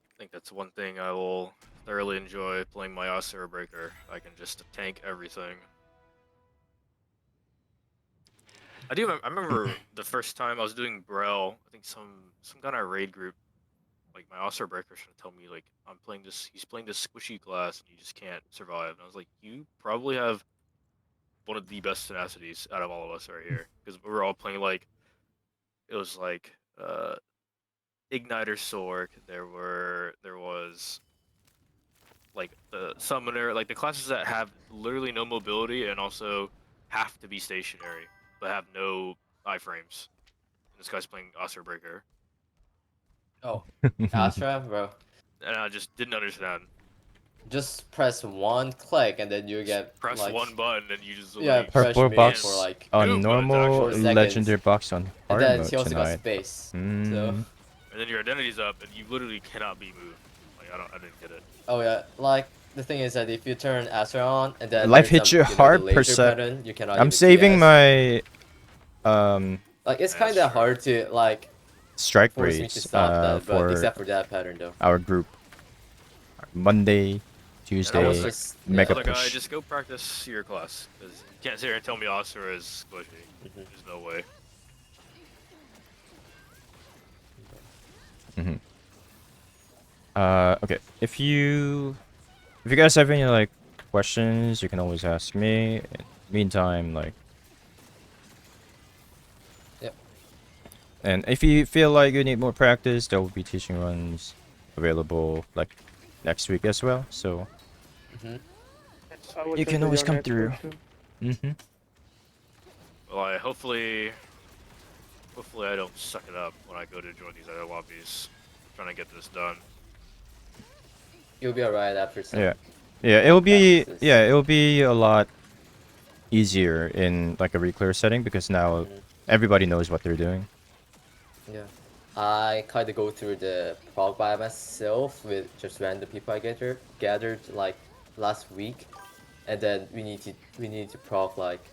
I think that's one thing I will thoroughly enjoy playing my Osira Breaker. I can just tank everything. I remember the first time I was doing Braille, I think some guy in our raid group, like my Osira Breaker should tell me like he's playing this squishy class and you just can't survive. And I was like, you probably have one of the best tenacities out of all of us right here. Because we were all playing like it was like Igniter Sork, there was like the Summoner, like the classes that have literally no mobility and also have to be stationary, but have no iframes. And this guy's playing Osir Breaker. Oh, Astra, bro. And I just didn't understand. Just press 1 click and then you Just get press like, one button and you just yeah, literally press Purple me box for like, on Two buttons, normal, actually. legendary box on and hard then mode he also got tonight. space. So, Mm. and then your identity's up and you literally cannot be moved. Like I didn't get it. oh yeah, like the thing is that if you turn Astra on and then Life there's hits you some, hard the per laser sec. button, you cannot I'm even saving TS. my Like it's That's kind of true. hard to like strike force me to rates stop that, but for except for that pattern though. our group. Monday, And I Tuesday, was just- mega Other guy, push. just go practice your class. Because you can't sit here and tell me Osir is squishy. Mhm. There's no way. Okay. If you guys have any like questions, you can always ask me. In meantime, like. Yep. And if you feel like you need more practice, there will be teaching runs available like next week as well. So Mhm. you can always come through. Mm-hmm. Well, hopefully I don't suck it up when I go to join these other lobbies. I'm trying to get this done. You'll be alright after some. Yeah. Yeah, it'll be practices. it'll be a lot easier in like a reclear setting because now Mhm. everybody knows what they're doing. Yeah. I kind of go through the prog by myself with just random people I gathered like last week, and then we need to prog like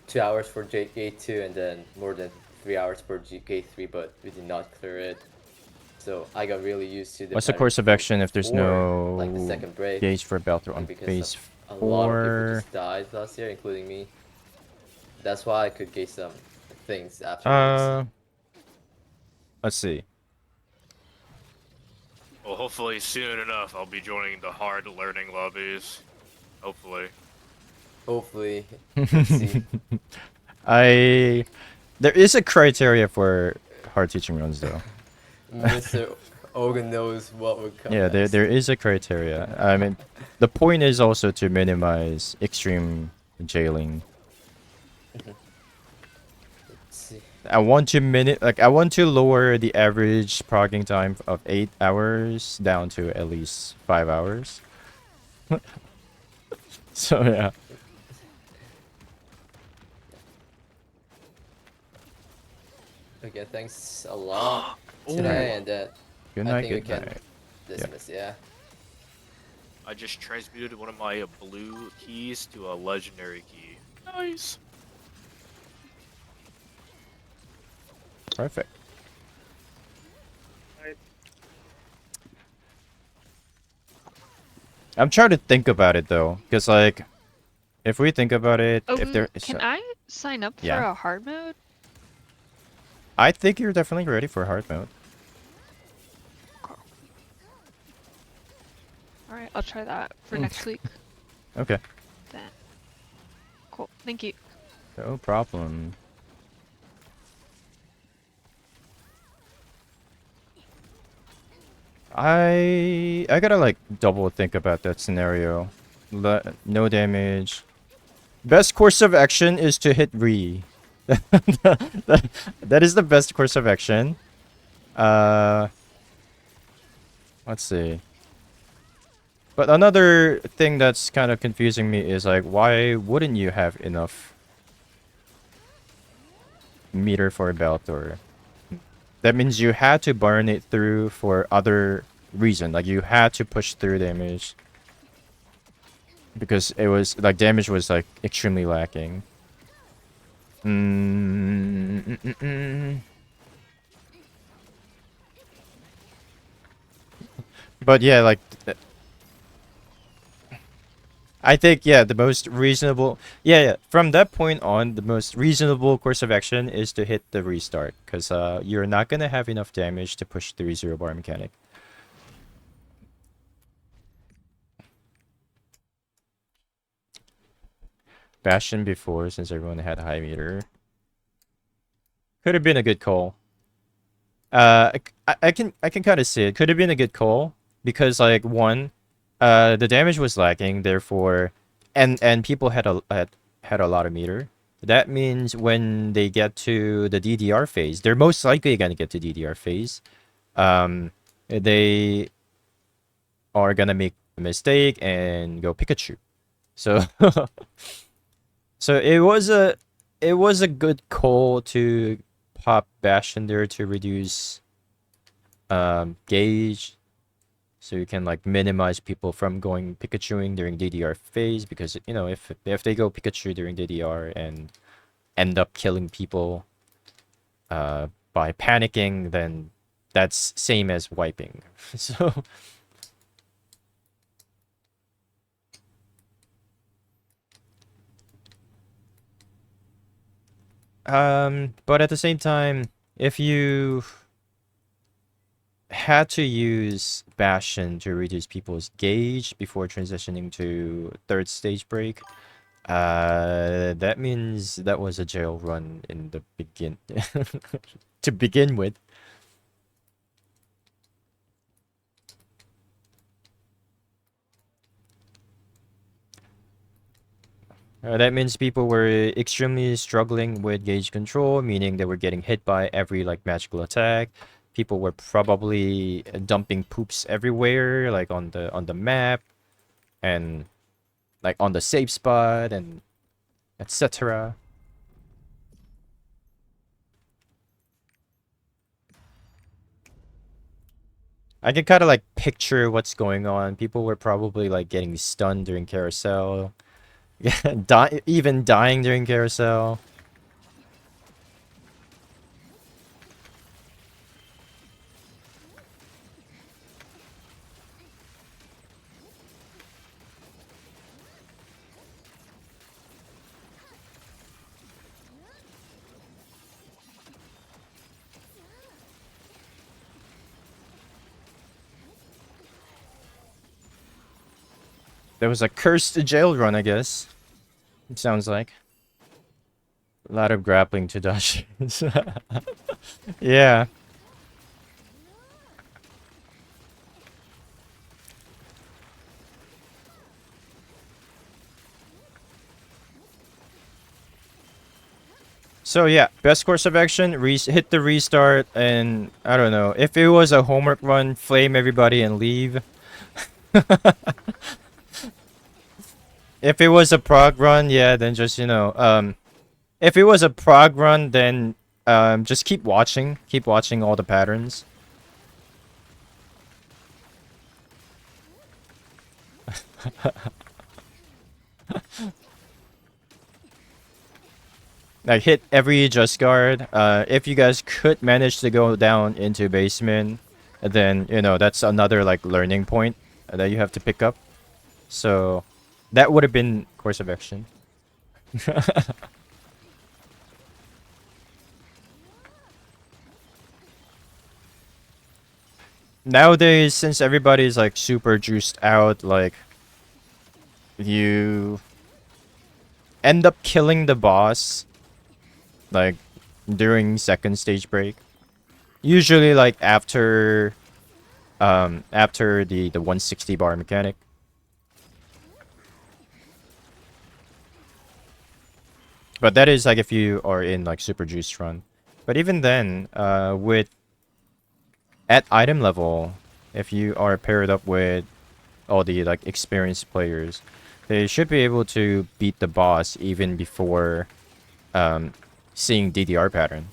2 hours for gate 2 and then more than 3 hours for gate 3, but we did not clear it. So I got really used to the. What's the pattern course of for action if there's 4, like the no second break? gauge for Belter on because phase a lot of people 4? just died last year, including me. That's why I could gauge some things afterwards. Let's see. Well, hopefully soon enough I'll be joining the hard learning lobbies. Hopefully. Hopefully, let's see. There is a criteria for hard teaching runs though. Mr. Ogun knows what would come. Yeah, next. there is a criteria. I mean, the point is also to minimize extreme jailing. Let's see. I want to lower the average progging time of 8 hours down to at least 5 hours. So yeah. Okay, thanks a lot today, and Good I night, think we good can night. dismiss. Yeah. I just transmuted one of my blue keys to a legendary key. Nice. Perfect. I'm trying to think about it though, because like if we think about it, Oh, if there is, can I sign up for yeah. a hard mode? I think you're definitely ready for hard mode. All right, I'll try that for Mm. next week. Okay, Then, cool. Thank you. no problem. I gotta like double think about that scenario. No damage. Best course of action is to hit re. That is the best course of action. Uh, let's see. But another thing that's kind of confusing me is like, why wouldn't you have enough meter for Beltor? That means you had to burn it through for other reason. Like you had to push through damage. Because it was like damage was like extremely lacking. But yeah, like I think yeah, the most reasonable yeah, from that point on, the most reasonable course of action is to hit the restart because you're not gonna have enough damage to push the zero bar mechanic. Bastion before since everyone had high meter. Could have been a good call. I can kind of see it. Could have been a good call because like one, the damage was lacking. Therefore, and people had a lot of meter. That means when they get to the DDR phase, they're most likely gonna get to DDR phase. They are gonna make a mistake and go Pikachu. So, so it was a good call to pop Bastion there to reduce gauge so you can like minimize people from going Pikachuing during DDR phase because you know if they go Pikachu during DDR and end up killing people by panicking, then that's same as wiping. So but at the same time, if you had to use Bastion to reduce people's gauge before transitioning to third stage break, that means that was a jail run in the begin to begin with. That means people were extremely struggling with gauge control, meaning they were getting hit by every like magical attack. People were probably dumping poops everywhere, like on the map, and like on the safe spot, and etc. I can kind of like picture what's going on. People were probably like getting stunned during carousel, yeah, even dying during carousel. There was a cursed jail run, I guess. It sounds like. A lot of grappling to dodge. Yeah. So yeah, best course of action, hit the restart, and I don't know. If it was a homework run, flame everybody and leave. If it was a prog run, yeah, then just, you know, if it was a prog run, then just keep watching all the patterns. Like hit every just guard. If you guys could manage to go down into basement, then you know that's another like learning point that you have to pick up. So That would have been course of action. Nowadays, since everybody's like super juiced out, like you end up killing the boss like during second stage break. Usually like after the 160 bar mechanic. But that is like if you are in like super juiced run. But even then, with at item level, if you are paired up with all the like experienced players, they should be able to beat the boss even before seeing DDR pattern.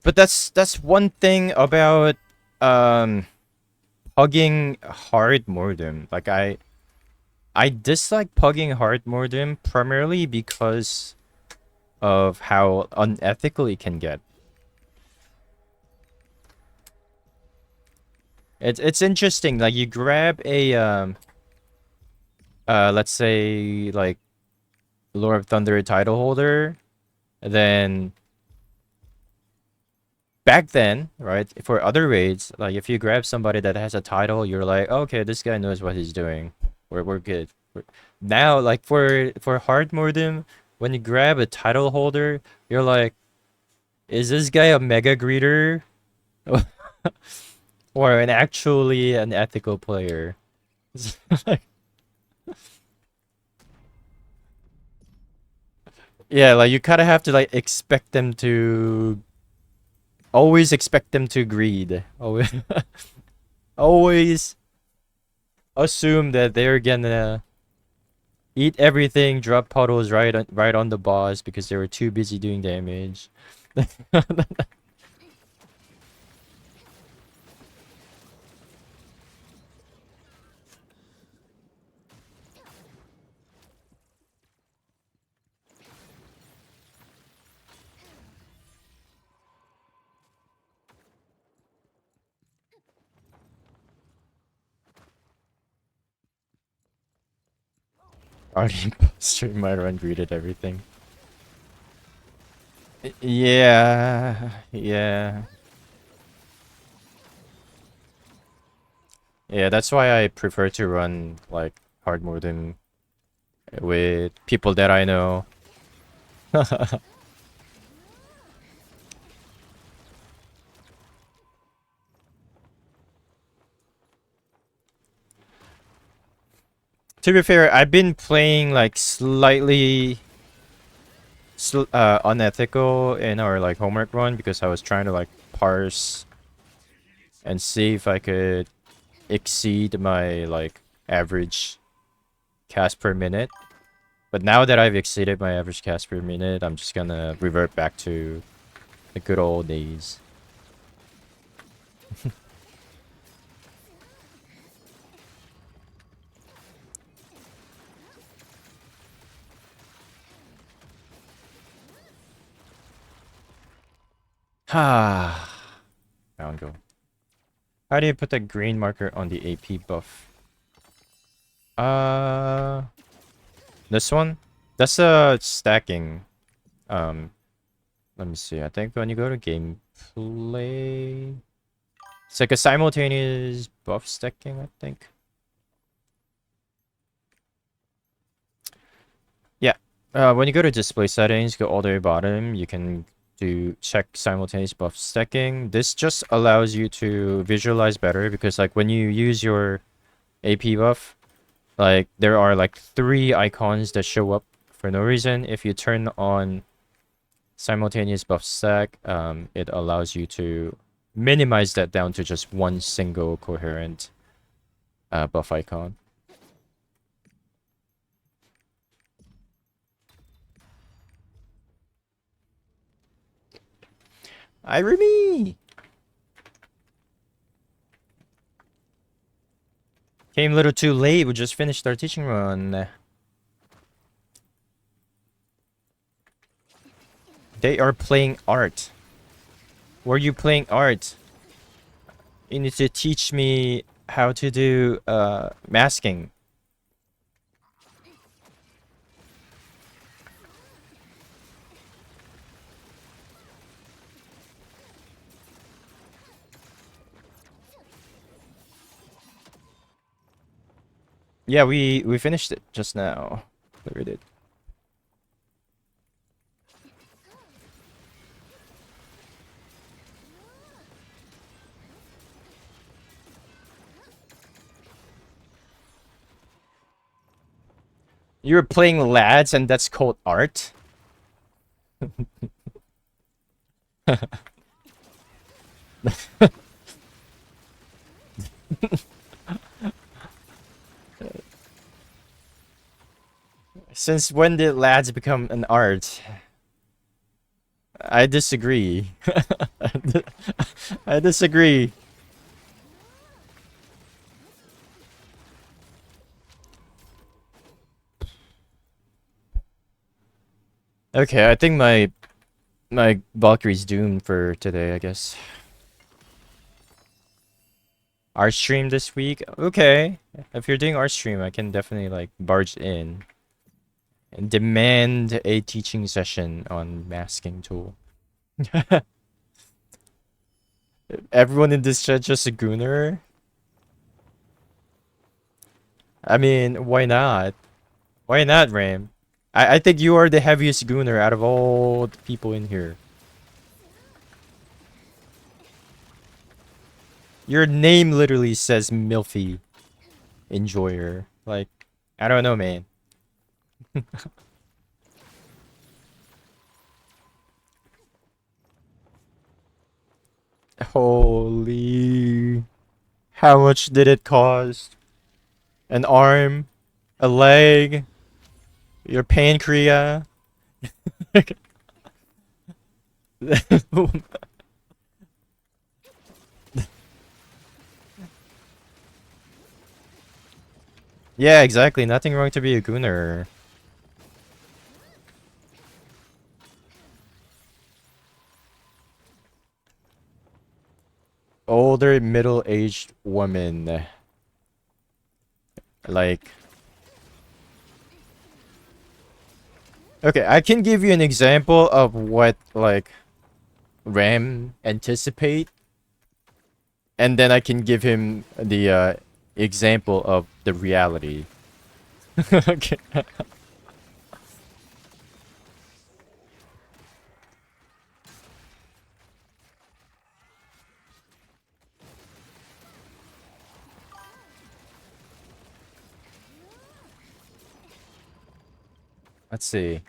But that's one thing about pugging hard Mordum. Like I dislike pugging hard Mordum primarily because of how unethical it can get. It's interesting. Like you grab a let's say like Lord of Thunder title holder, then back then, right, for other raids, like if you grab somebody that has a title, you're like, okay, this guy knows what he's doing. We're good. Now, like for hard Mordum, when you grab a title holder, you're like, is this guy a mega greeter? Or an actually an ethical player? Yeah, like you kind of have to like expect them to always expect them to greed. Always, always assume that they're gonna eat everything, drop puddles right on the boss because they were too busy doing damage. Already stream my run greeted everything. Yeah, yeah. Yeah, that's why I prefer to run like hard mode than with people that I know. To be fair, I've been playing like slightly unethical in our like homework run because I was trying to like parse and see if I could exceed my like average cast per minute. But now that I've exceeded my average cast per minute, I'm just gonna revert back to the good old days. Ah, found go. How do you put the green marker on the AP buff? Uh, this one? That's stacking. Um, let me see. I think when you go to gameplay, it's like a simultaneous buff stacking, I think. Yeah. When you go to display settings, go all the way bottom, you can do check simultaneous buff stacking. This just allows you to visualize better because like when you use your AP buff, like there are like 3 icons that show up for no reason. If you turn on simultaneous buff stack, it allows you to minimize that down to just one single coherent buff icon. Irony! Came a little too late. We just finished our teaching run. They are playing art. Were you playing art? You need to teach me how to do masking. Yeah, we finished it just now. Cleared it. You're playing lads and that's called art? Since when did lads become an art? I disagree. I disagree. Okay, I think my Valkyrie's doomed for today, I guess. Art stream this week? Okay. If you're doing art stream, I can definitely like barge in and demand a teaching session on masking tool. Everyone in this chat just a gooner? I mean, why not? Why not, Ram? I think you are the heaviest gooner out of all the people in here. Your name literally says Milfy Enjoyer. Like, I don't know, man. Holy. How much did it cost? An arm? A leg? Your pancreas? Yeah, exactly. Nothing wrong to be a gooner. Older middle-aged woman. Like... Okay, I can give you an example of what, like, Ram anticipate. And then I can give him the example of the reality. Okay. Let's see.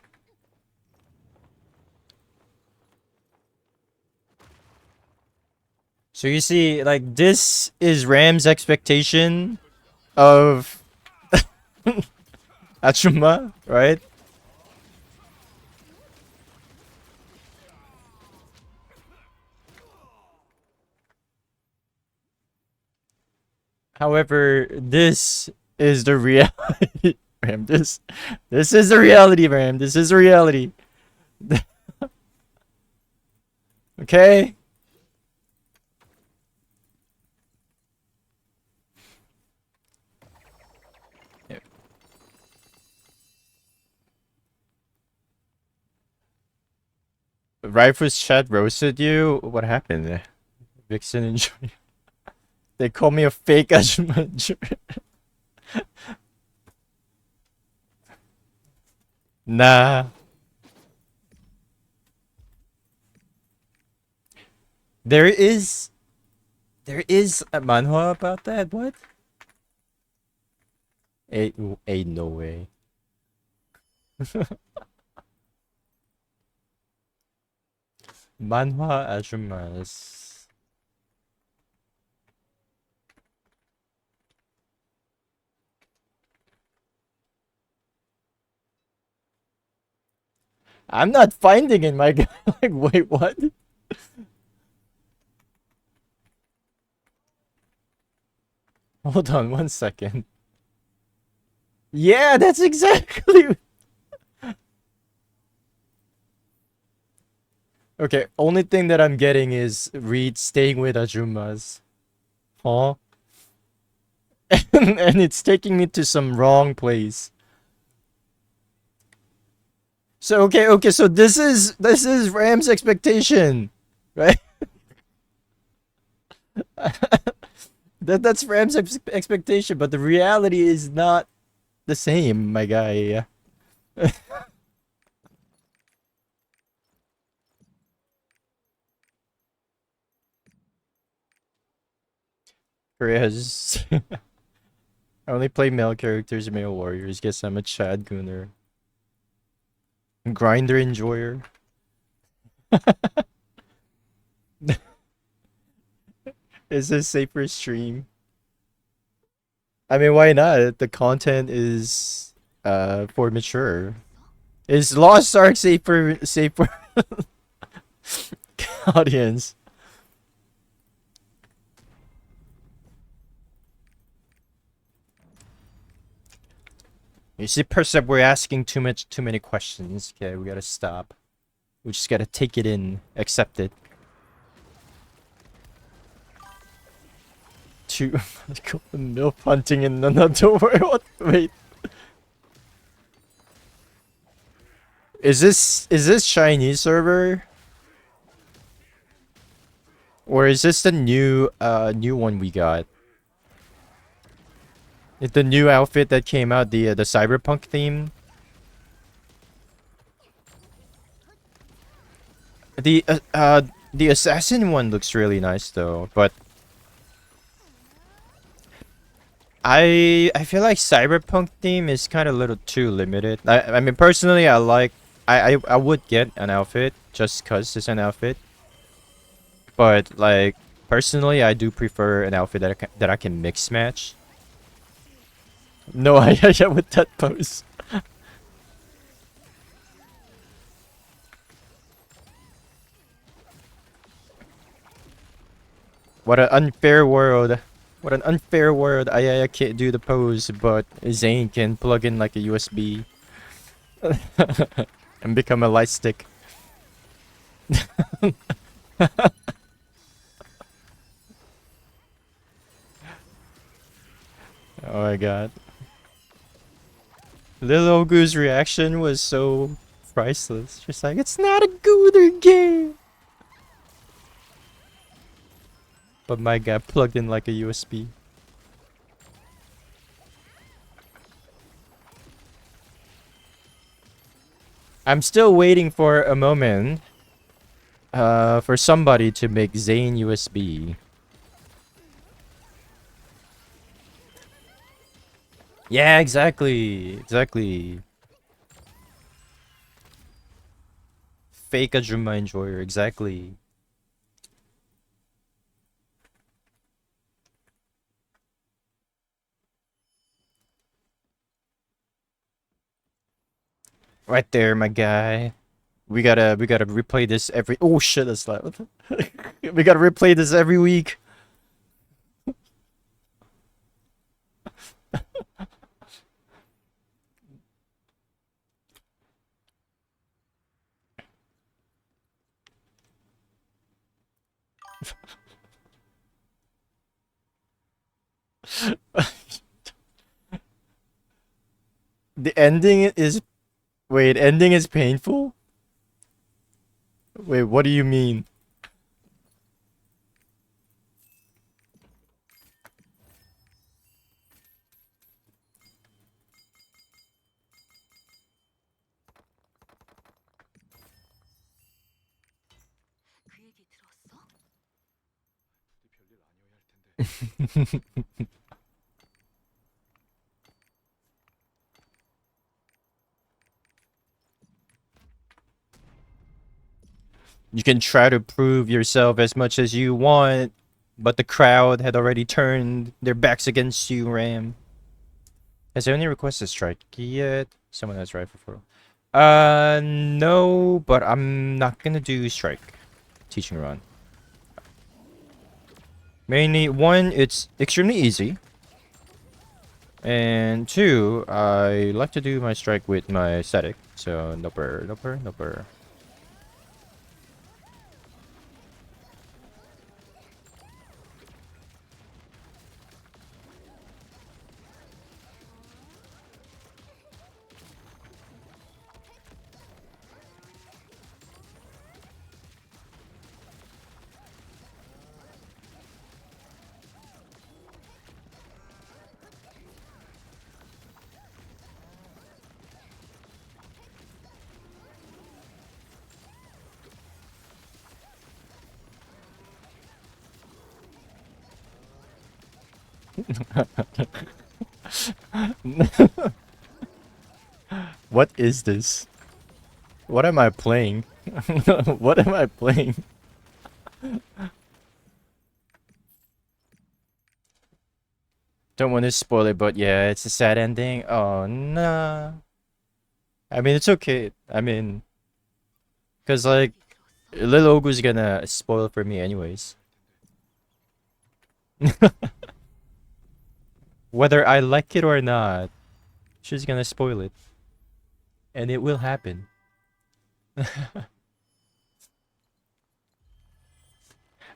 So you see, like, this is Ram's expectation of Achuma, right? However, this is the reality, Ram. This is the reality, Ram. This is the reality. Okay? Rifle's chat roasted you? What happened? Vixen enjoy. They call me a fake Ajuma. Nah. There is a manhwa about that? What? Ain't no way. Manhwa ajumas. I'm not finding it, my guy. Like, wait, what? Hold on 1 second. Yeah, that's exactly. Okay, only thing that I'm getting is Reed staying with Ajumas. Huh? And it's taking me to some wrong place. So okay, so this is Ram's expectation, right? That's Ram's expectation, but the reality is not the same, my guy. Chris. I only play male characters, male warriors. Guess I'm a Chad Gunner. Grinder enjoyer. Is this safer stream? I mean, why not? The content is for mature. Is Lost Ark safer audience? You see, Percept, we're asking too many questions. Okay, we gotta stop. We just gotta take it in, accept it. Two milf hunting in another world. What? Wait. Is this Chinese server? Or is this the new one we got? It's the new outfit that came out, the cyberpunk theme. The assassin one looks really nice though, but I feel like cyberpunk theme is kind of a little too limited. I mean personally I would get an outfit just cuz it's an outfit. But like personally I do prefer an outfit that I can mix match. No, I with that pose. What an unfair world. What an unfair world. I can't do the pose, but Zane can plug in like a USB and become a light stick. Oh my god. Little Goose reaction was so priceless. Just like, it's not a gooder game. But my guy plugged in like a USB. I'm still waiting for a moment for somebody to make Zane USB. Yeah, exactly. Fake Ajuma enjoyer, exactly. Right there, my guy. We gotta replay this every. Oh shit, that's loud. We gotta replay this every week. The ending is. Wait, ending is painful? Wait, what do you mean? You can try to prove yourself as much as you want, but the crowd had already turned their backs against you, Ram. Has anyone requested strike yet? Someone has rifle for. No, but I'm not gonna do strike. Teaching run. Mainly, one, it's extremely easy. And 2, I like to do my strike with my static. So noper, noper, noper. What is this? What am I playing? What am I playing? Don't want to spoil it, but yeah, it's a sad ending. Oh, nah. I mean, it's okay. I mean, because, like, Lil Ogu's gonna spoil for me anyways. Whether I like it or not, she's gonna spoil it. And it will happen.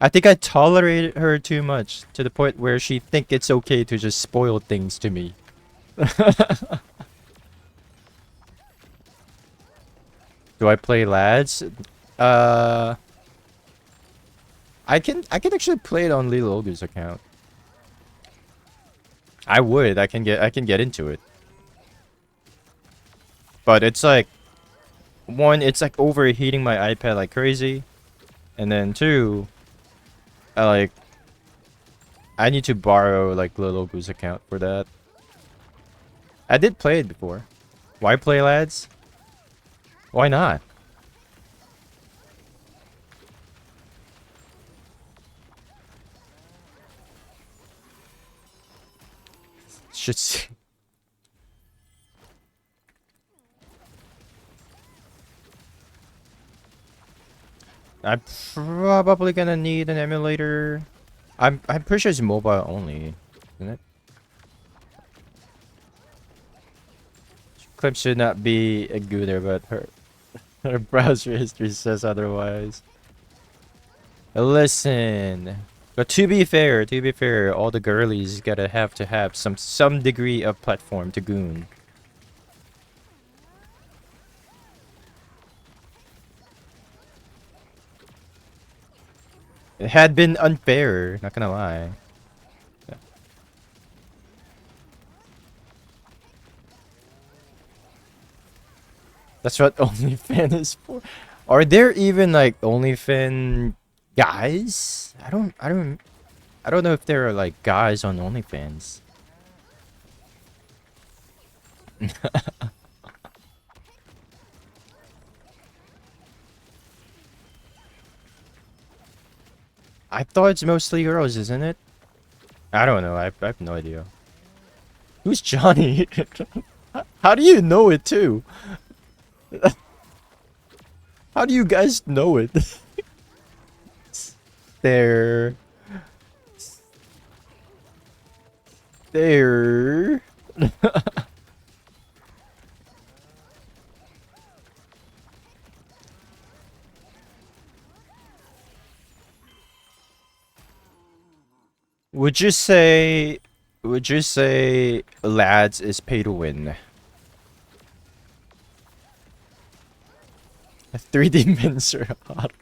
I think I tolerated her too much to the point where she think it's okay to just spoil things to me. Do I play lads? I can actually play it on Lil Ogu's account. I would. I can get into it. But it's like, one, it's like overheating my iPad like crazy, and then 2, I need to borrow like Lil Ogu's account for that. I did play it before. Why play lads? Why not? Should see. I'm probably gonna need an emulator. I'm pretty sure it's mobile only, isn't it? Clip should not be a gooder, but her browser history says otherwise. Listen, but to be fair, all the girlies gotta have to have some degree of platform to goon. It had been unfair, not gonna lie. Yeah. That's what OnlyFans is for. Are there even like OnlyFans guys? I don't know if there are like guys on OnlyFans. I thought it's mostly girls, isn't it? I don't know. I have no idea. Who's Johnny? How do you know it too? How do you guys know it? There. There. Would you say lads is pay to win? 3D men's are hot.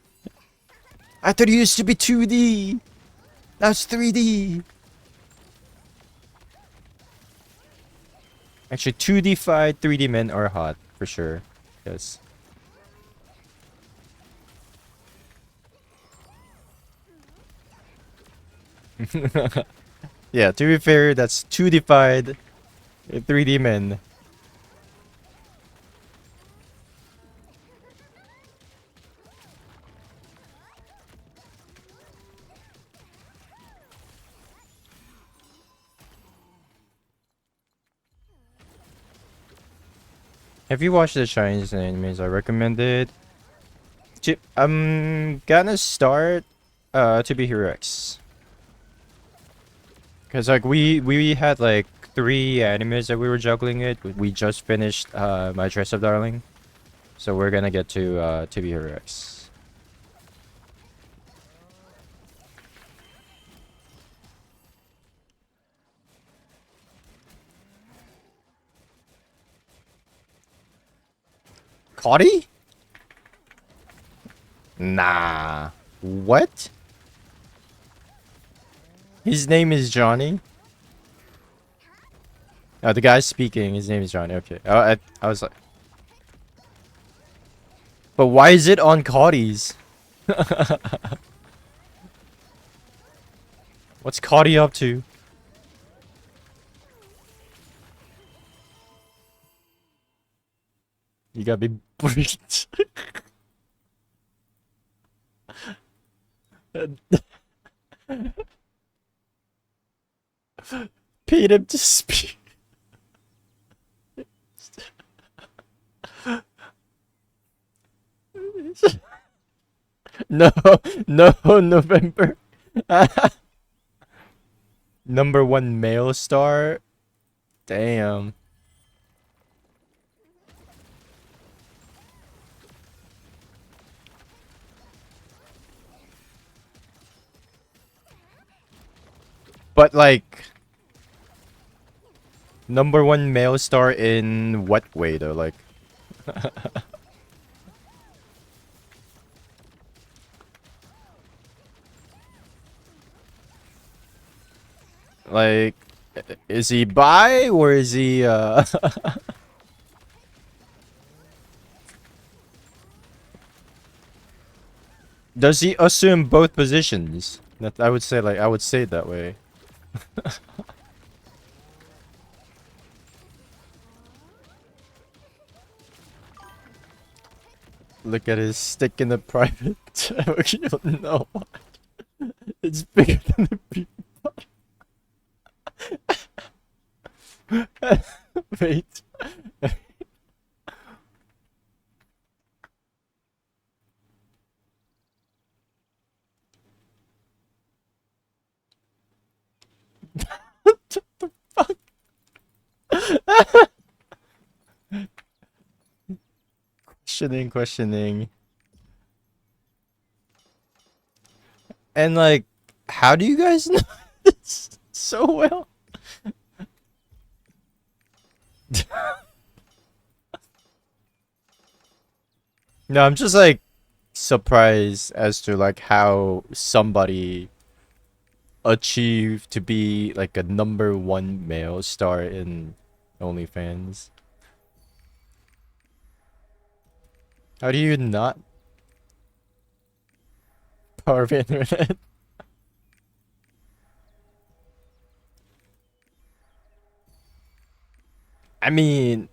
I thought it used to be 2D. That's 3D. Actually, 2D-fied 3D men are hot for sure. Yes. Yeah, to be fair, that's 2D-fied 3D men. Have you watched the Chinese animes I recommended? I'm gonna start To Be Hero X. Cause like we had like 3 animes that we were juggling it. We just finished My Dress Up Darling. So we're gonna get to be Hero X. Cody? Nah. What? His name is Johnny? Oh, the guy speaking, his name is Johnny. Okay. I was like... But why is it on Cody's? What's Cody up to? You gotta be briefed. Paid him to speak. No, no, November. Number 1 male star? Damn. But like... Number 1 male star in what way though? Like... Like, is he bi or is he Does he assume both positions? That I would say I would say it that way. Look at his stick in the private. You don't know what. It's bigger than the people. Wait. What the fuck? Questioning. And like, how do you guys know this so well? No, I'm just like surprised as to like how somebody achieved to be like a number 1 male star in OnlyFans. How do you not power of internet? I mean,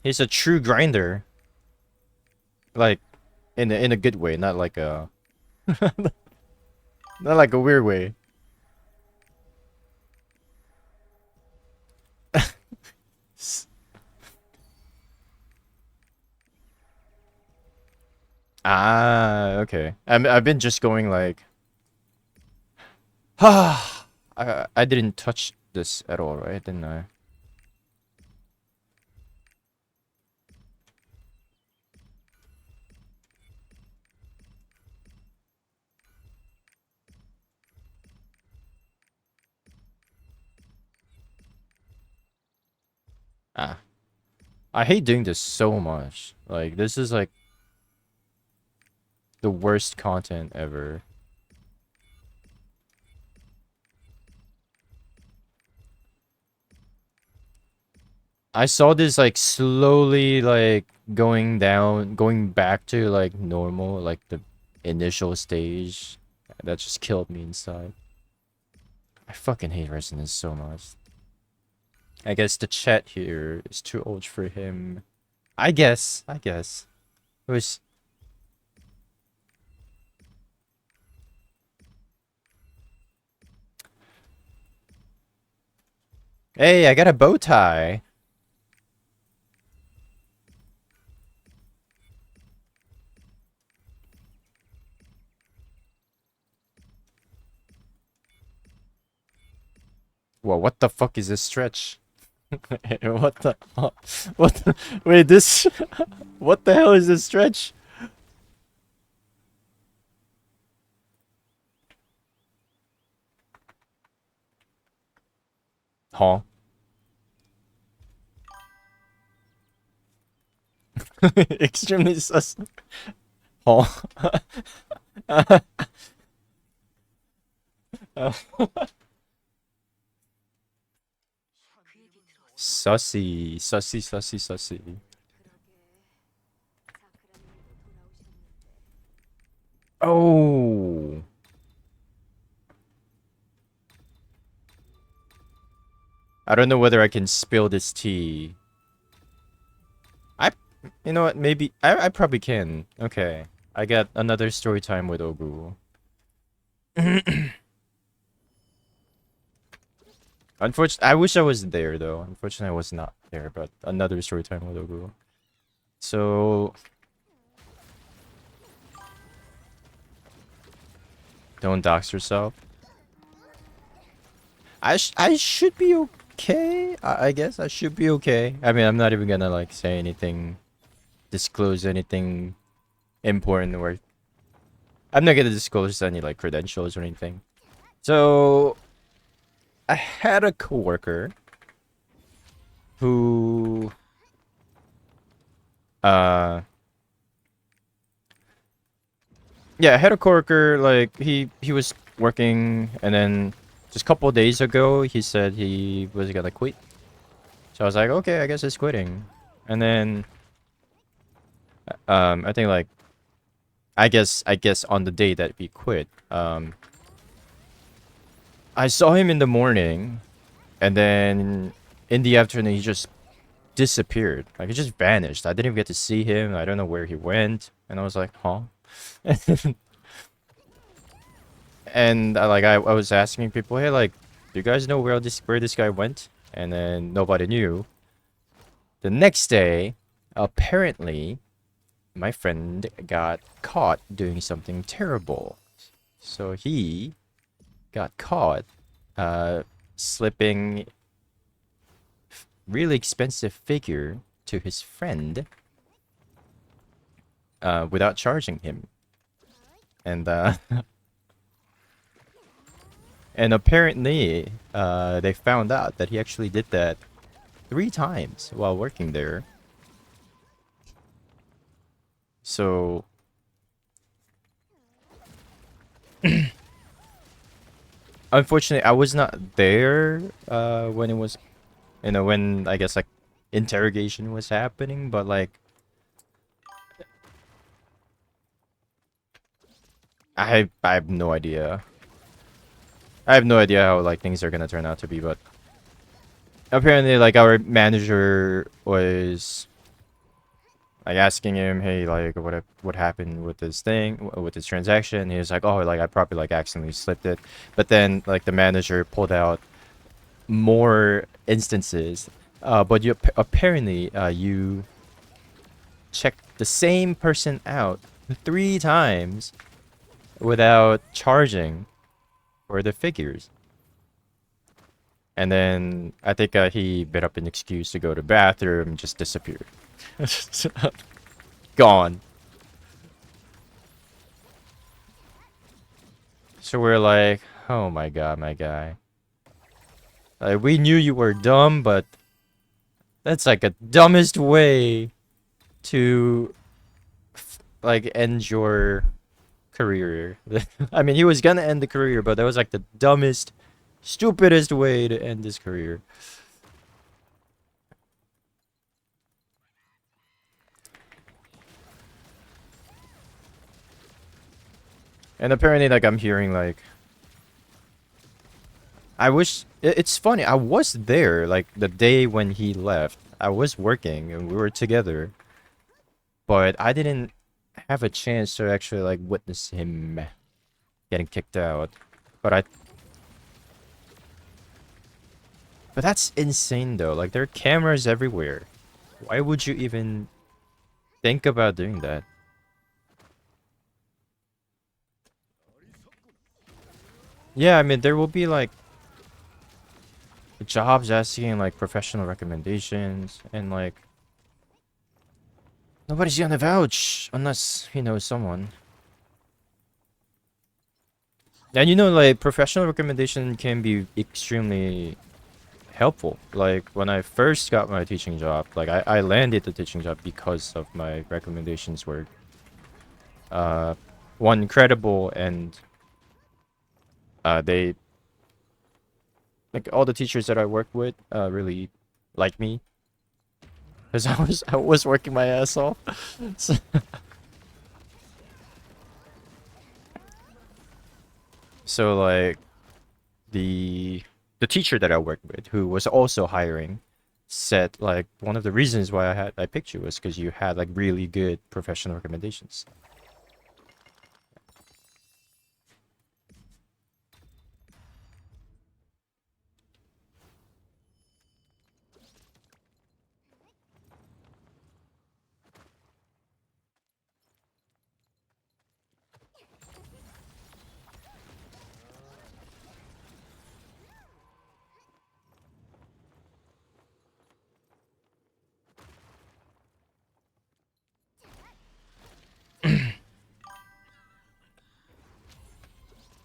he's a true grinder. Like, in a good way, not like a not like a weird way. Ah, okay. I've been just going like, I didn't touch this at all, right? Didn't I? Ah. I hate doing this so much. Like, this is like the worst content ever. I saw this like slowly like going back to like normal, like the initial stage. That just killed me inside. I fucking hate Resonance so much. I guess the chat here is too old for him. I guess. It was... Hey, I got a bow tie. Whoa, what the fuck is this stretch? What the? What? Wait, this. What the hell is this stretch? Huh? Extremely sus. Huh? Sussy, sussy, sussy, sussy. Oh. I don't know whether I can spill this tea. You know what? Maybe I probably can. Okay, I got another story time with Ogu. Unfortunately, I wish I was there though. Unfortunately, I was not there. But another story time with Ogu. So don't dox yourself. I should be okay. I guess I should be okay. I mean, I'm not even gonna like say anything, disclose anything important, or I'm not gonna disclose any like credentials or anything. So I had a coworker who yeah, I had a coworker like he was working, and then just a couple of days ago he said he was gonna quit. So I was like, okay, I guess he's quitting. And then I think like I guess on the day that he quit, I saw him in the morning, and then in the afternoon he just disappeared. Like he just vanished. I didn't even get to see him. I don't know where he went. And I was like, huh? And I was asking people, hey, like, do you guys know where this guy went? And then nobody knew. The next day, apparently, my friend got caught doing something terrible. So he got caught slipping really expensive figure to his friend without charging him. And and apparently they found out that he actually did that 3 times while working there. So unfortunately I was not there when it was, you know, when I guess like interrogation was happening, but like I have no idea. I have no idea how like things are gonna turn out to be, but apparently like our manager was like asking him, hey, like what happened with this thing, with this transaction. He was like, oh, like I probably like accidentally slipped it. But then like the manager pulled out more instances. But you apparently you checked the same person out 3 times without charging for the figures. And then I think he made up an excuse to go to the bathroom and just disappeared. Gone. So we're like, oh my god, my guy. Like, we knew you were dumb, but that's like a dumbest way to like end your career. I mean, he was gonna end the career, but that was like the dumbest, stupidest way to end his career. And apparently, like, I'm hearing, like... I wish... It's funny, I was there, like, the day when he left. I was working, and we were together. But I didn't have a chance to actually, like, witness him getting kicked out. But that's insane, though. Like, there are cameras everywhere. Why would you even think about doing that? Yeah, I mean, there will be, like... jobs asking like professional recommendations, and like nobody's gonna vouch unless he knows someone. And like professional recommendation can be extremely helpful. Like when I first got my teaching job, like I landed the teaching job because of my recommendations were uh one credible, and they like all the teachers that I worked with really liked me because I was working my ass off. So, so like the the teacher that I worked with, who was also hiring, said like one of the reasons why I picked you was because you had like really good professional recommendations.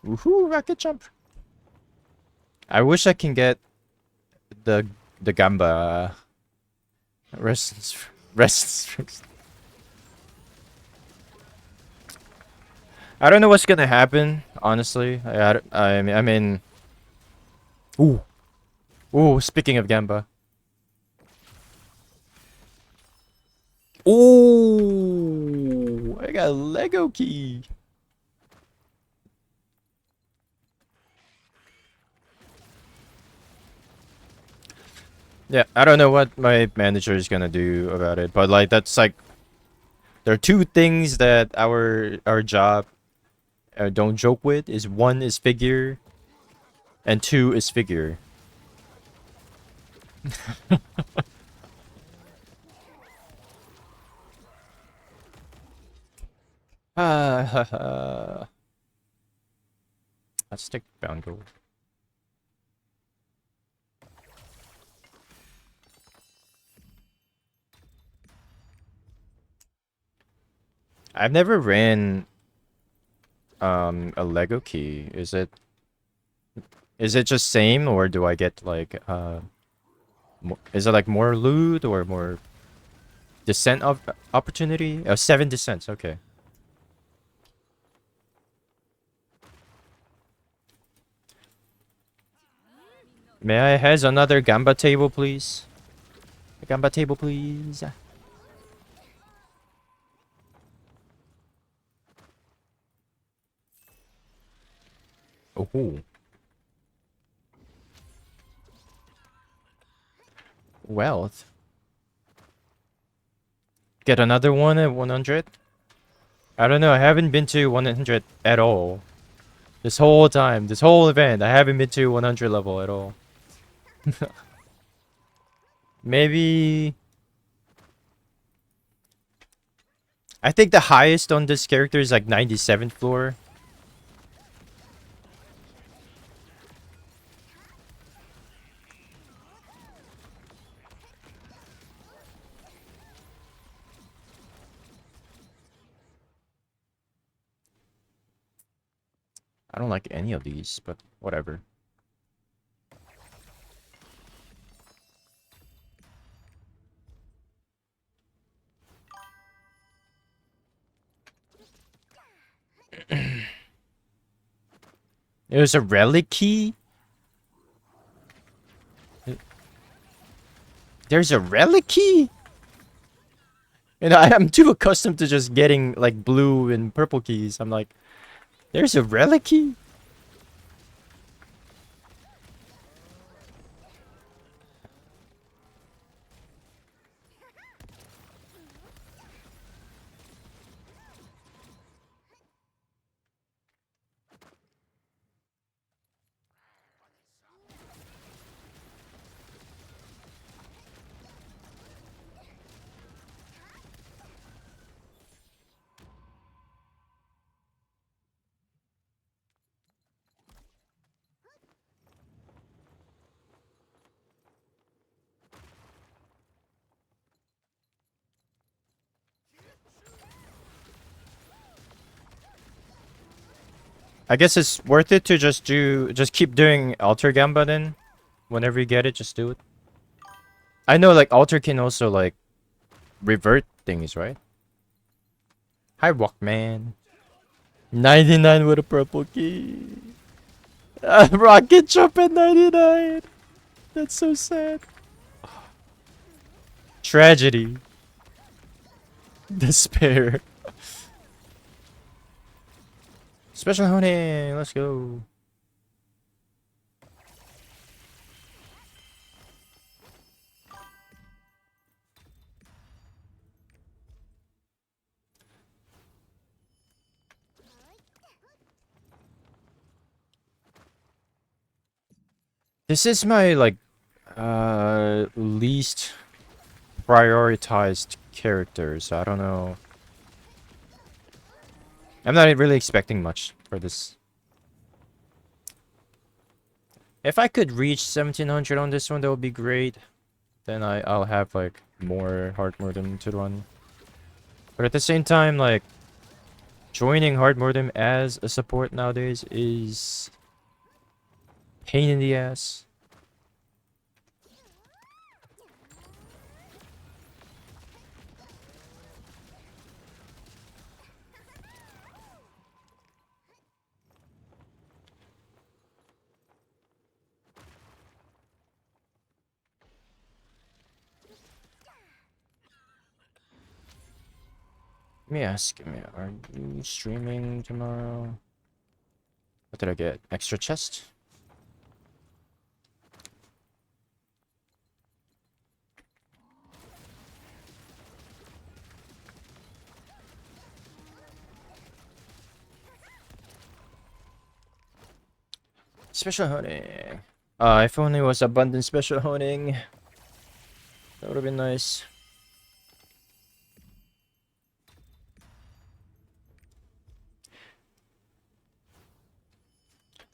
Woohoo! Rocket jump. I wish I can get the gamba resistance. I don't know what's gonna happen, honestly. I mean, ooh, ooh. Speaking of gamba, ooh, I got a Lego key. Yeah, I don't know what my manager is gonna do about it, but like that's like there are two things that our job don't joke with. Is one is figure, and two is figure. Ah, let's take bound gold. I've never ran a Lego key. Is it just same, or do I get like is it like more loot or more descent of opportunity? Oh, 7 descents, okay. May I has another gamba table, please? A gamba table, please. Oh, wealth. Get another one at 100? I don't know, I haven't been to 100 at all. This whole time, this whole event, I haven't been to 100 level at all. Maybe... I think the highest on this character is like 97th floor. I don't like any of these, but whatever. There's a relic key? There's a relic key? And I'm too accustomed to just getting like blue and purple keys. I'm like, there's a relic key? I guess it's worth it to just keep doing Alter Gamba then. Whenever you get it, just do it. I know like Alter can also like revert things, right? Hi Walkman. 99 with a purple key. Rocket jump at 99. That's so sad. Tragedy. Despair. Special honing. Let's go. This is my like least prioritized character, so I don't know. I'm not really expecting much for this. If I could reach 1700 on this one, that would be great. Then I'll have like more hard Mordum to run. But at the same time, like joining hard Mordum as a support nowadays is pain in the ass. Let me ask him, are you streaming tomorrow? What did I get? Extra chest? Special honing. If only it was abundant special honing. That would have been nice.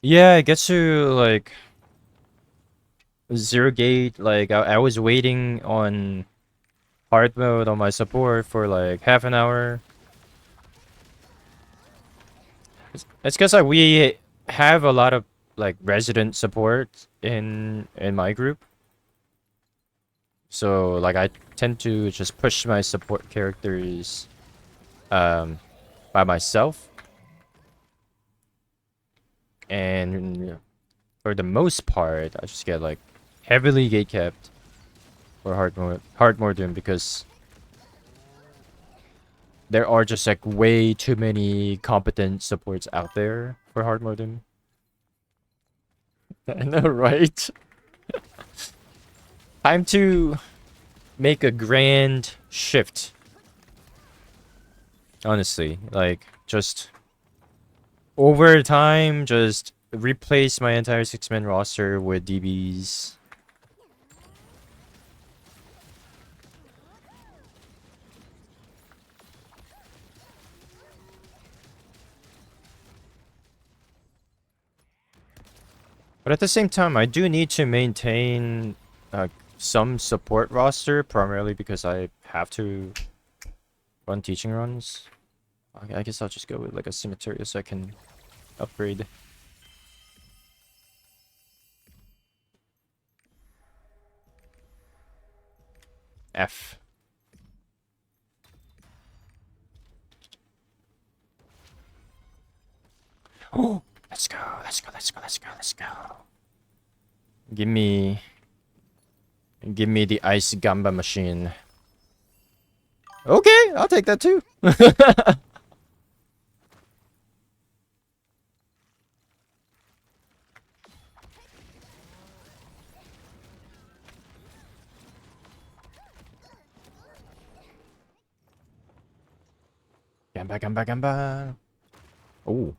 Yeah, it gets to like zero gate. Like I was waiting on hard mode on my support for like half an hour. It's because like we have a lot of like resident support in my group. So like I tend to just push my support characters by myself. And for the most part, I just get like heavily gatekept for hard Mordum because there are just like way too many competent supports out there for hard Mordum. I know, right? Time to make a grand shift. Honestly, like just over time, just replace my entire 6-man roster with DBs. But at the same time, I do need to maintain some support roster, primarily because I have to run teaching runs. I guess I'll just go with like a cemetery so I can upgrade. F. Oh, let's go, let's go, let's go, let's go, let's go. Give me the ice gamba machine. Okay, I'll take that too. Gamba, gamba, gamba. Oh.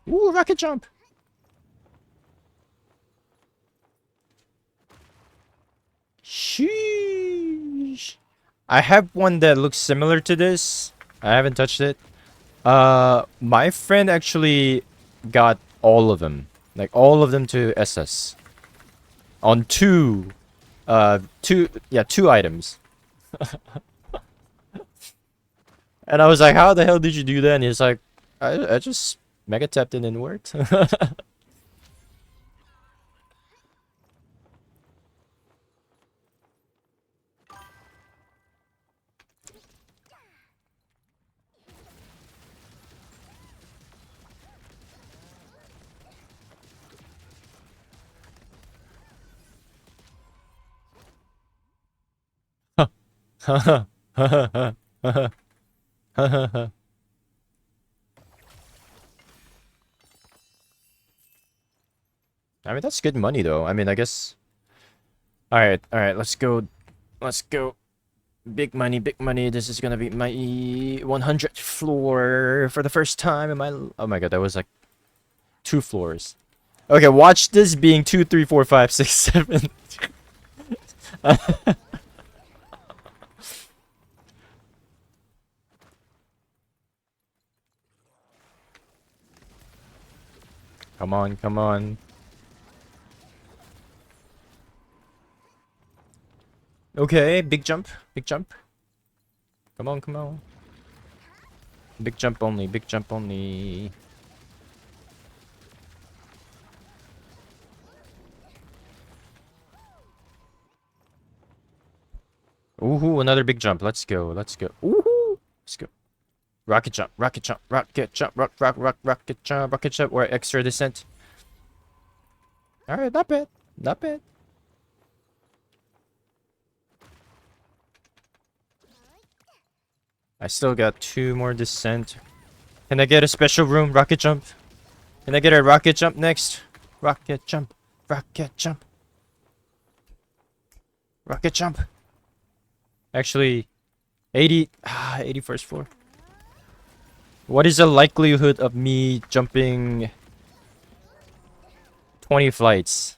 Ooh, rocket jump. Sheesh. I have one that looks similar to this. I haven't touched it. My friend actually got all of them. Like all of them to SS. On two items. And I was like, how the hell did you do that? And he's like, I just mega tapped in and worked. I mean, that's good money, though. I mean, I guess. Alright, alright, let's go. Let's go. Big money, big money. This is gonna be my 100th floor for the first time in my. Oh my god, that was like 2 floors. Okay, watch this being 2, 3, 4, 5, 6, 7. Come on, come on. Okay, big jump, big jump. Come on, come on. Big jump only, big jump only. Ooh, another big jump. Let's go, let's go. Ooh, let's go. Rocket jump, rocket jump, rocket jump, rocket jump, rocket jump, or extra descent. Alright, not bad, not bad. I still got 2 more descent. Can I get a special room? Rocket jump. Can I get a rocket jump next? Rocket jump. Rocket jump. Rocket jump. Actually, 81st floor. What is the likelihood of me jumping 20 flights?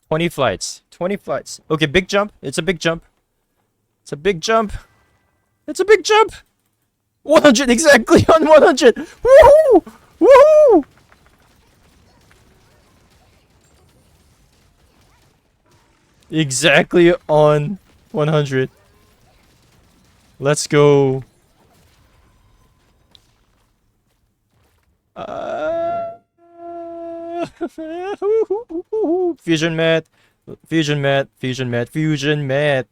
20 flights. 20 flights. Okay, big jump. It's a big jump. It's a big jump. It's a big jump. 100 exactly on 100. Woohoo! Woohoo! Exactly on 100. Let's go. Fusion mat. Fusion mat. Fusion mat. Fusion mat.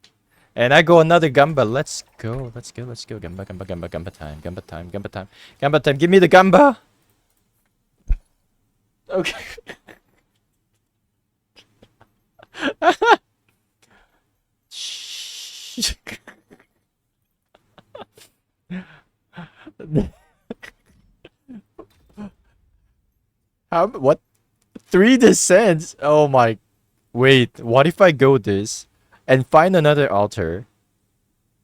And I go another Gamba. Let's go. Let's go. Let's go. Gamba, Gamba, Gamba, Gamba time. Gamba time. Gamba time. Gamba time. Give me the Gamba. Okay. How? What? 3 descents? Oh my. Wait. What if I go this and find another altar?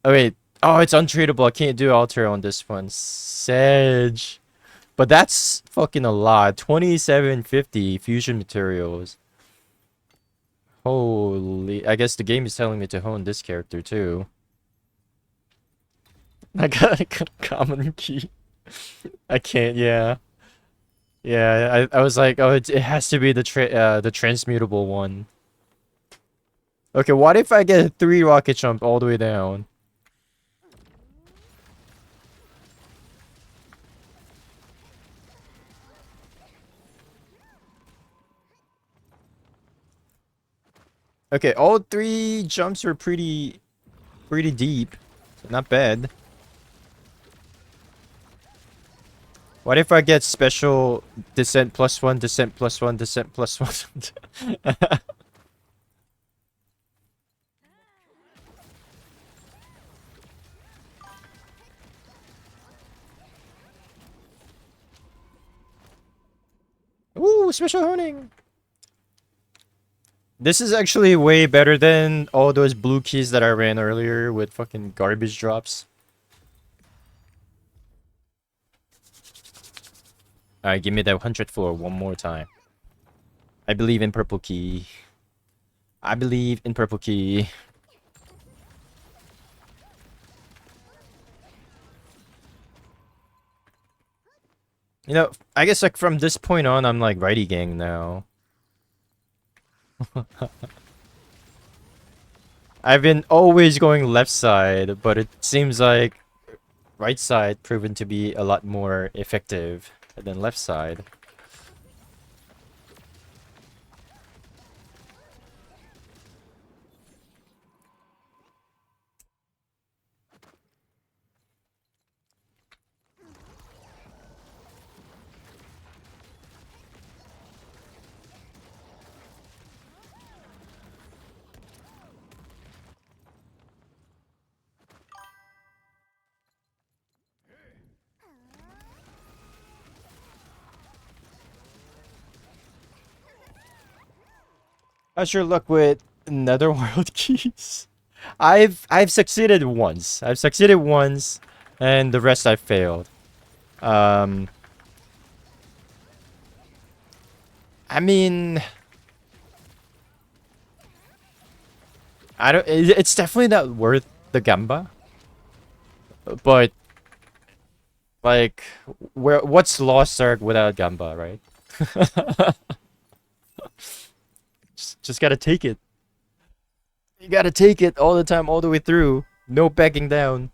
Oh wait. Oh, it's untradeable. I can't do altar on this one. Sedge. But that's fucking a lot. 2750 fusion materials. Holy. I guess the game is telling me to hone this character too. I got a common key. I can't, yeah. Yeah, I was like, oh, it has to be the transmutable one. Okay, what if I get a 3 rocket jump all the way down? Okay, all 3 jumps were pretty deep. So not bad. What if I get special descent +1, descent +1, descent +1? Ooh, special honing! This is actually way better than all those blue keys that I ran earlier with fucking garbage drops. Alright, give me that 100th floor one more time. I believe in purple key. I believe in purple key. You know, I guess like from this point on, I'm like righty gang now. I've been always going left side, but it seems like right side proven to be a lot more effective than left side. How's your luck with Netherworld keys? I've succeeded once. I've succeeded once, and the rest I failed. Um, I mean, I don't. It's definitely not worth the gamba, but like, what's Lost Ark without gamba, right? Just gotta take it. You gotta take it all the time, all the way through. No backing down.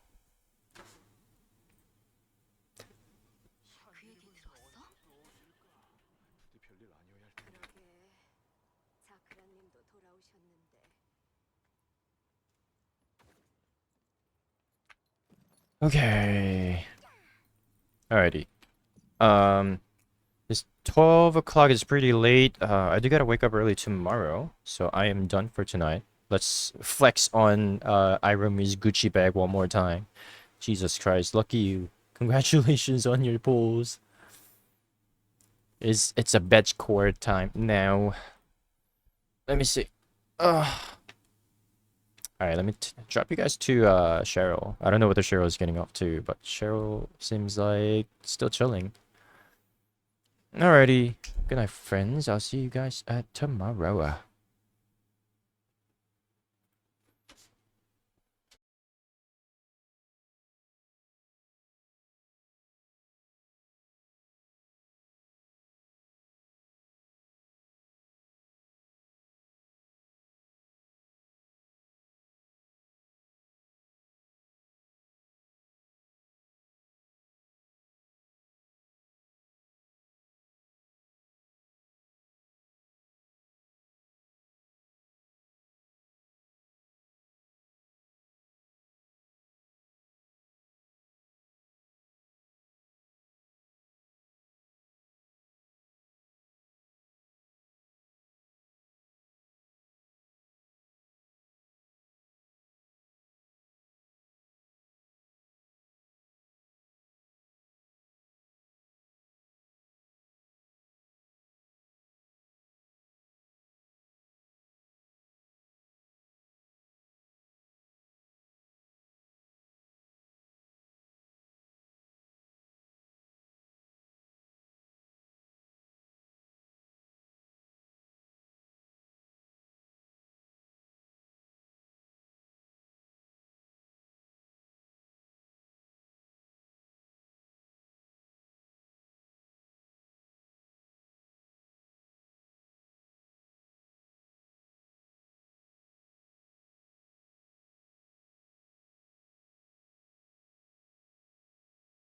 Okay. Alrighty. It's 12 o'clock is pretty late. I do gotta wake up early tomorrow, so I am done for tonight. Let's flex on Iromi's Gucci bag one more time. Jesus Christ, lucky you. Congratulations on your pulls. It's a bench core time now. Let me see. Alright, let me drop you guys to Cheryl. I don't know what the Cheryl is getting up to, but Cheryl seems like still chilling. Alrighty. Good night, friends. I'll see you guys tomorrow.